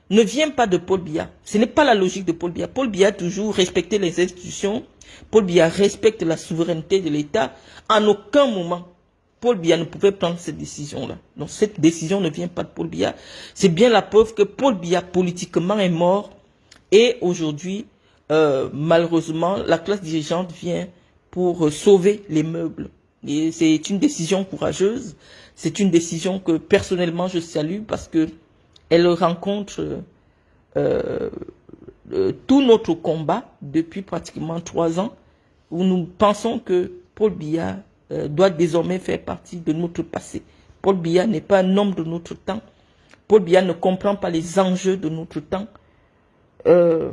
vient pas de Paul Biya. Ce n'est pas la logique de Paul Biya. Paul Biya a toujours respecté les institutions. Paul Biya respecte la souveraineté de l'État. En aucun moment, Paul Biya ne pouvait prendre cette décision-là. Donc cette décision ne vient pas de Paul Biya. C'est bien la preuve que Paul Biya politiquement est mort. Et aujourd'hui, malheureusement, la classe dirigeante vient pour sauver les meubles. Et c'est une décision courageuse. C'est une décision que personnellement je salue parce que elle rencontre tout notre combat depuis pratiquement 3 ans où nous pensons que Paul Biya doit désormais faire partie de notre passé. Paul Biya n'est pas un homme de notre temps. Paul Biya ne comprend pas les enjeux de notre temps. Je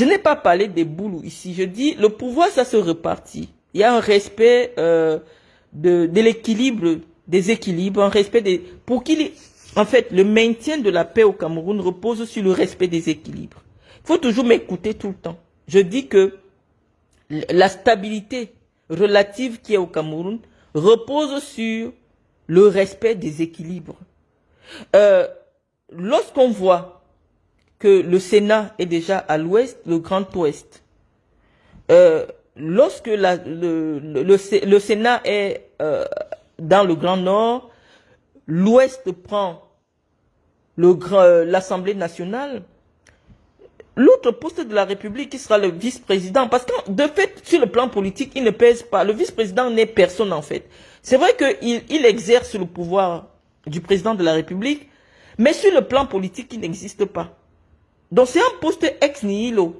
n'ai pas parlé des boulous ici. Je dis, le pouvoir, ça se repartit. Il y a un respect de l'équilibre, des équilibres, un respect pour qu'il, en fait, le maintien de la paix au Cameroun repose sur le respect des équilibres. Il faut toujours m'écouter tout le temps. Je dis que la stabilité relative qui est au Cameroun repose sur le respect des équilibres. Lorsqu'on voit que le Sénat est déjà à l'ouest, le Grand Ouest. Lorsque le Sénat est dans le Grand Nord, l'ouest prend l'Assemblée nationale, l'autre poste de la République qui sera le vice-président, parce que de fait, sur le plan politique, il ne pèse pas. Le vice-président n'est personne en fait. C'est vrai qu'il exerce le pouvoir du président de la République, mais sur le plan politique, il n'existe pas. Donc c'est un poste ex nihilo,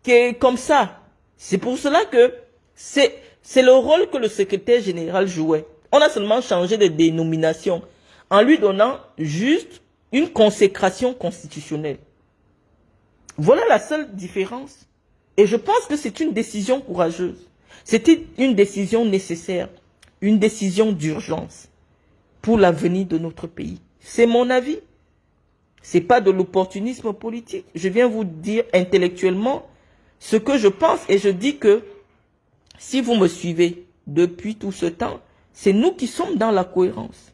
qui est comme ça. C'est pour cela que c'est le rôle que le secrétaire général jouait. On a seulement changé de dénomination en lui donnant juste une consécration constitutionnelle. Voilà la seule différence. Et je pense que c'est une décision courageuse. C'était une décision nécessaire, une décision d'urgence pour l'avenir de notre pays. C'est mon avis. C'est pas de l'opportunisme politique. Je viens vous dire intellectuellement ce que je pense et je dis que si vous me suivez depuis tout ce temps, c'est nous qui sommes dans la cohérence.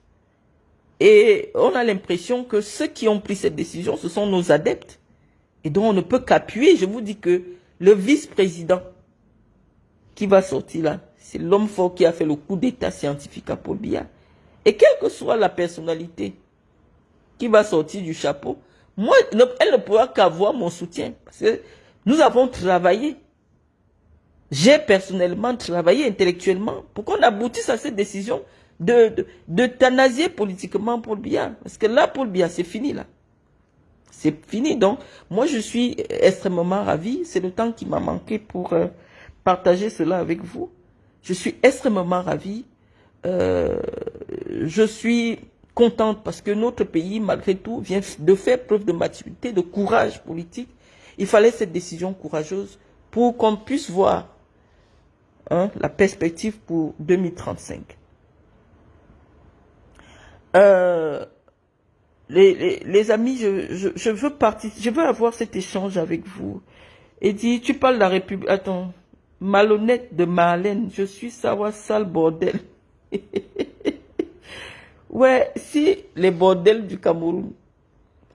Et on a l'impression que ceux qui ont pris cette décision, ce sont nos adeptes. Et donc on ne peut qu'appuyer. Je vous dis que le vice-président qui va sortir là, c'est l'homme fort qui a fait le coup d'état scientifique à Paul Biya. Et quelle que soit la personnalité qui va sortir du chapeau, moi, elle ne pourra qu'avoir mon soutien. Parce que nous avons travaillé. J'ai personnellement travaillé intellectuellement pour qu'on aboutisse à cette décision d'euthanasier politiquement Paul Biya. Parce que là, Paul Biya, c'est fini là. C'est fini. Donc, moi, je suis extrêmement ravi. C'est le temps qui m'a manqué pour partager cela avec vous. Je suis extrêmement ravi. Je suis contente parce que notre pays, malgré tout, vient de faire preuve de maturité, de courage politique. Il fallait cette décision courageuse pour qu'on puisse voir la perspective pour 2035. Les amis, je veux avoir cet échange avec vous. Et dit, tu parles de la République. Attends, malhonnête de Marlène, je suis savoir sale bordel. Ouais, si les bordels du Cameroun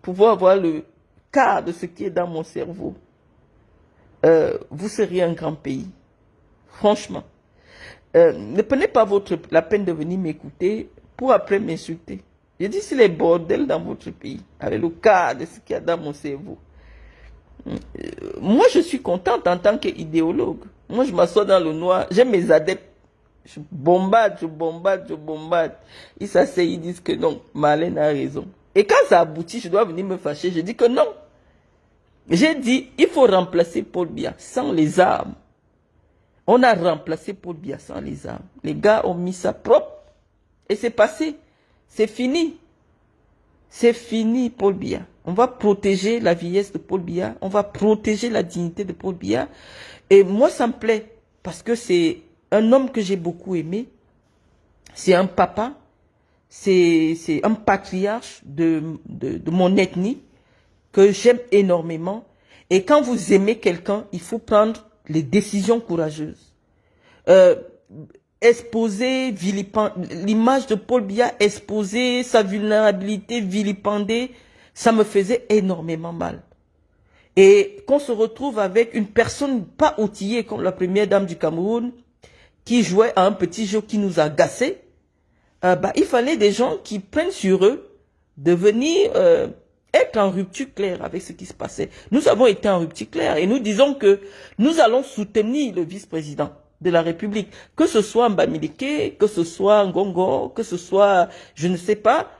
pouvaient avoir le quart de ce qui est dans mon cerveau, vous seriez un grand pays. Franchement. Ne prenez pas la peine de venir m'écouter pour après m'insulter. Je dis si les bordels dans votre pays avaient le quart de ce qu'il y a dans mon cerveau. Moi, je suis contente en tant qu'idéologue. Moi, je m'assois dans le noir. J'ai mes adeptes. Je bombarde. Ils s'asseyent, ils disent que non, Marlène a raison. Et quand ça aboutit, je dois venir me fâcher. Je dis que non. J'ai dit, il faut remplacer Paul Biya sans les armes. On a remplacé Paul Biya sans les armes. Les gars ont mis ça propre. Et c'est passé. C'est fini. C'est fini, Paul Biya. On va protéger la vieillesse de Paul Biya. On va protéger la dignité de Paul Biya. Et moi, ça me plaît. Parce que c'est un homme que j'ai beaucoup aimé. C'est un papa. C'est un patriarche de mon ethnie que j'aime énormément. Et quand vous aimez quelqu'un, il faut prendre les décisions courageuses. Exposer, l'image de Paul Biya, exposer sa vulnérabilité, vilipender, ça me faisait énormément mal. Et qu'on se retrouve avec une personne pas outillée comme la première dame du Cameroun, qui jouait à un petit jeu qui nous agaçait, il fallait des gens qui prennent sur eux de venir être en rupture claire avec ce qui se passait. Nous avons été en rupture claire et nous disons que nous allons soutenir le vice-président de la République, que ce soit Mbamileke, que ce soit Ngongo, que ce soit, je ne sais pas.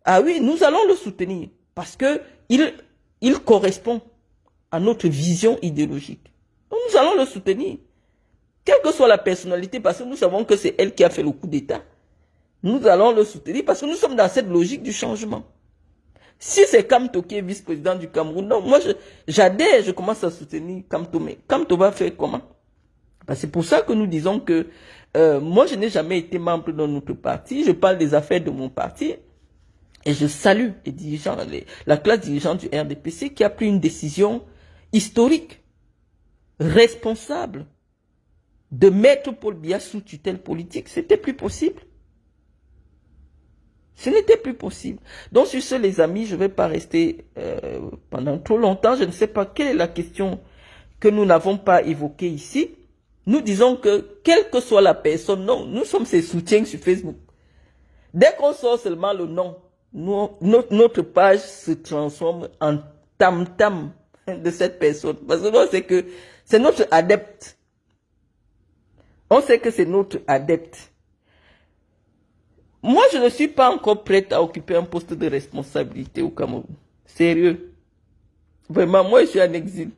Ah oui, nous allons le soutenir parce que il correspond à notre vision idéologique. Donc nous allons le soutenir. Quelle que soit la personnalité, parce que nous savons que c'est elle qui a fait le coup d'État. Nous allons le soutenir parce que nous sommes dans cette logique du changement. Si c'est Kamto qui est vice-président du Cameroun, non, moi j'adhère, je commence à soutenir Kamto. Mais Kamto va faire comment? C'est pour ça que nous disons que moi je n'ai jamais été membre de notre parti, je parle des affaires de mon parti et je salue les dirigeants, la classe dirigeante du RDPC qui a pris une décision historique, responsable, de mettre Paul Biya sous tutelle politique. C'était plus possible. Ce n'était plus possible. Donc sur ce, les amis, je ne vais pas rester pendant trop longtemps. Je ne sais pas quelle est la question que nous n'avons pas évoquée ici. Nous disons que, quelle que soit la personne, non, nous sommes ses soutiens sur Facebook. Dès qu'on sort seulement le nom, notre page se transforme en tam-tam de cette personne. Parce que on sait que c'est notre adepte. On sait que c'est notre adepte. Moi, je ne suis pas encore prête à occuper un poste de responsabilité au Cameroun. Sérieux. Vraiment, moi, je suis en exil.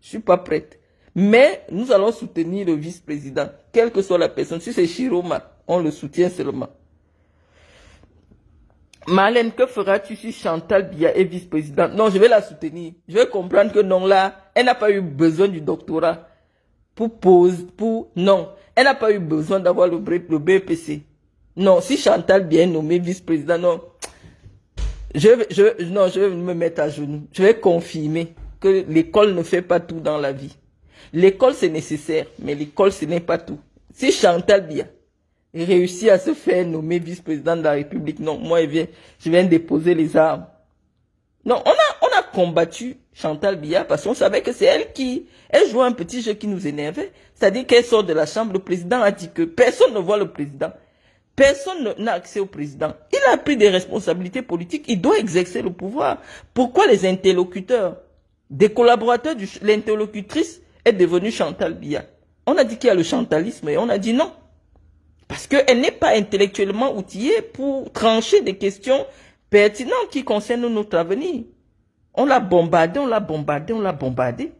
Je ne suis pas prête. Mais nous allons soutenir le vice-président, quelle que soit la personne. Si c'est Chiroma, on le soutient seulement. Marlène, que feras-tu si Chantal Biya est vice-présidente? Non, je vais la soutenir. Je vais comprendre que non, là, elle n'a pas eu besoin du doctorat non. Elle n'a pas eu besoin d'avoir le BPC. Non, si Chantal Biya est nommée vice-président, non. Non, je vais me mettre à genoux. Je vais confirmer que l'école ne fait pas tout dans la vie. L'école, c'est nécessaire, mais l'école, ce n'est pas tout. Si Chantal Biya réussit à se faire nommer vice-président de la République, non, moi, je viens déposer les armes. Non, on a combattu Chantal Biya parce qu'on savait que c'est elle jouait un petit jeu qui nous énervait. C'est-à-dire qu'elle sort de la chambre, le président a dit que personne ne voit le président. Personne n'a accès au président. Il a pris des responsabilités politiques, il doit exercer le pouvoir. Pourquoi les interlocuteurs, des collaborateurs l'interlocutrice est devenue Chantal Biya? On a dit qu'il y a le chantalisme et on a dit non. Parce qu'elle n'est pas intellectuellement outillée pour trancher des questions pertinentes qui concernent notre avenir. On l'a bombardée, on l'a bombardée, on l'a bombardée.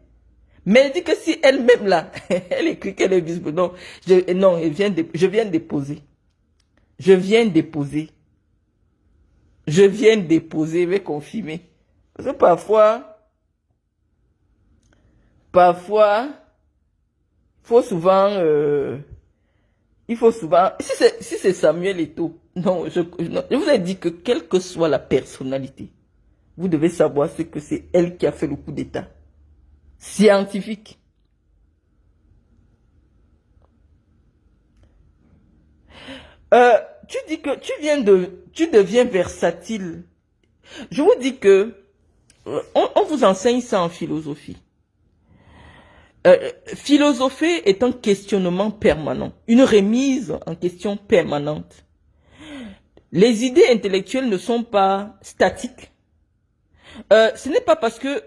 Mais elle dit que si elle-même là, elle écrit qu'elle est vice-présidente, non, je viens déposer. Je viens déposer, je vais confirmer. Parce que parfois, il faut souvent, si c'est Samuel Eto'o, non, je vous ai dit que quelle que soit la personnalité, vous devez savoir ce que c'est elle qui a fait le coup d'État. Scientifique. Tu dis que tu deviens versatile. Je vous dis que on vous enseigne ça en philosophie. Philosopher est un questionnement permanent, une remise en question permanente. Les idées intellectuelles ne sont pas statiques. Ce n'est pas parce que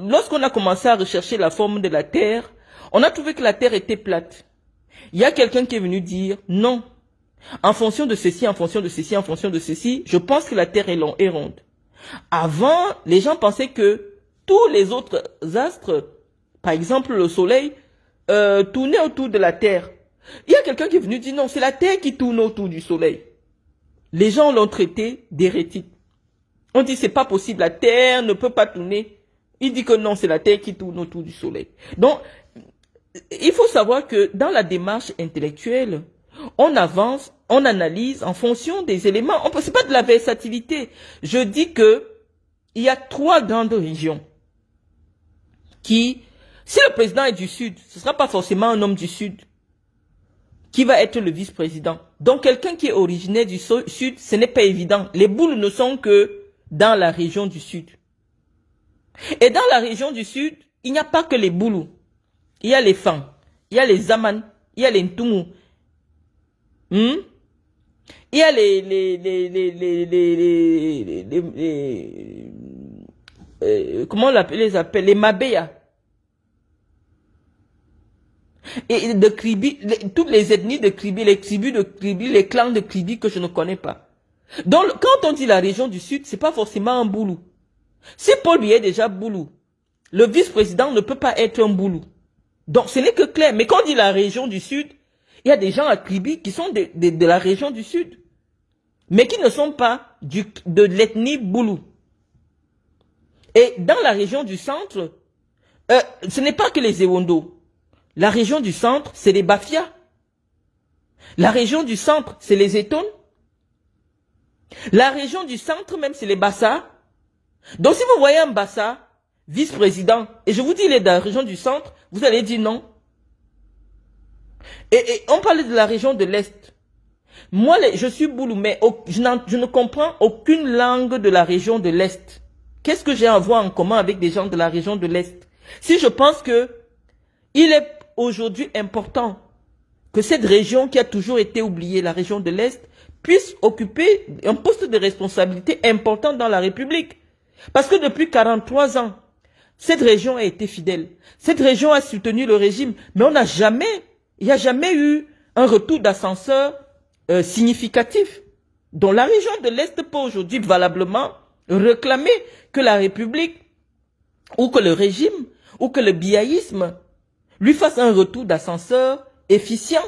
lorsqu'on a commencé à rechercher la forme de la Terre, on a trouvé que la Terre était plate. Il y a quelqu'un qui est venu dire non. En fonction de ceci, en fonction de ceci, en fonction de ceci, je pense que la Terre est ronde. Avant, les gens pensaient que tous les autres astres, par exemple le Soleil, tournaient autour de la Terre. Il y a quelqu'un qui est venu dire non, c'est la Terre qui tourne autour du Soleil. Les gens l'ont traité d'hérétique. On dit c'est pas possible, la Terre ne peut pas tourner. Il dit que non, c'est la Terre qui tourne autour du Soleil. Donc, il faut savoir que dans la démarche intellectuelle, on avance, on analyse en fonction des éléments. C'est pas de la versatilité. Je dis que il y a 3 grandes régions qui, si le président est du Sud, ce sera pas forcément un homme du Sud qui va être le vice-président. Donc quelqu'un qui est originaire du Sud, ce n'est pas évident. Les boules ne sont que dans la région du Sud. Et dans la région du Sud, il n'y a pas que les Boulous. Il y a les Fang, il y a les Aman, il y a les Ntumu. Il y a comment on les appelle, les Mabeya. Et de Kribi, toutes les ethnies de Kribi, les tribus de Kribi, les clans de Kribi que je ne connais pas. Donc, quand on dit la région du Sud, c'est pas forcément un Boulou. Si Paul Biya est déjà Boulou, le vice-président ne peut pas être un Boulou. Donc, ce n'est que clair. Mais quand on dit la région du Sud, il y a des gens à Kribi qui sont de la région du Sud, mais qui ne sont pas de l'ethnie Boulou. Et dans la région du Centre, ce n'est pas que les Ewondo. La région du Centre, c'est les Bafia. La région du Centre, c'est les Eton. La région du Centre même, c'est les Bassa. Donc si vous voyez un Bassa, vice-président, et je vous dis, il est dans la région du Centre, vous allez dire non. Et on parle de la région de l'Est. Moi, je suis Boulou, mais je ne comprends aucune langue de la région de l'Est. Qu'est-ce que j'ai à voir en commun avec des gens de la région de l'Est? Si je pense que il est aujourd'hui important que cette région qui a toujours été oubliée, la région de l'Est, puisse occuper un poste de responsabilité important dans la République. Parce que depuis 43 ans, cette région a été fidèle. Cette région a soutenu le régime, mais il n'y a jamais eu un retour d'ascenseur significatif. Donc la région de l'Est peut aujourd'hui valablement réclamer que la République, ou que le régime, ou que le biaïsme lui fasse un retour d'ascenseur efficient.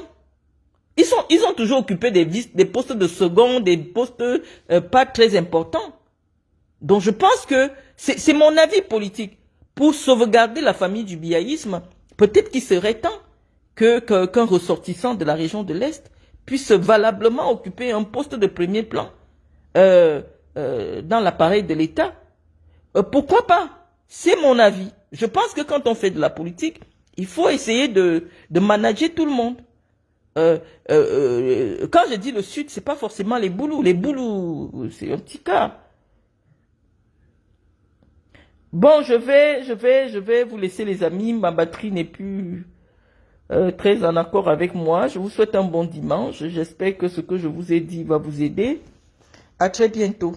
Ils ont toujours occupé des postes de second, des postes pas très importants. Donc je pense que c'est mon avis politique. Pour sauvegarder la famille du biaïsme, peut-être qu'il serait temps qu'un ressortissant de la région de l'Est puisse valablement occuper un poste de premier plan dans l'appareil de l'État. Pourquoi pas? C'est mon avis. Je pense que quand on fait de la politique, il faut essayer de manager tout le monde. Quand je dis le Sud, c'est pas forcément les Boulous. Les Boulous, c'est un petit cas. Bon, je vais vous laisser les amis. Ma batterie n'est plus très en accord avec moi. Je vous souhaite un bon dimanche. J'espère que ce que je vous ai dit va vous aider. À très bientôt.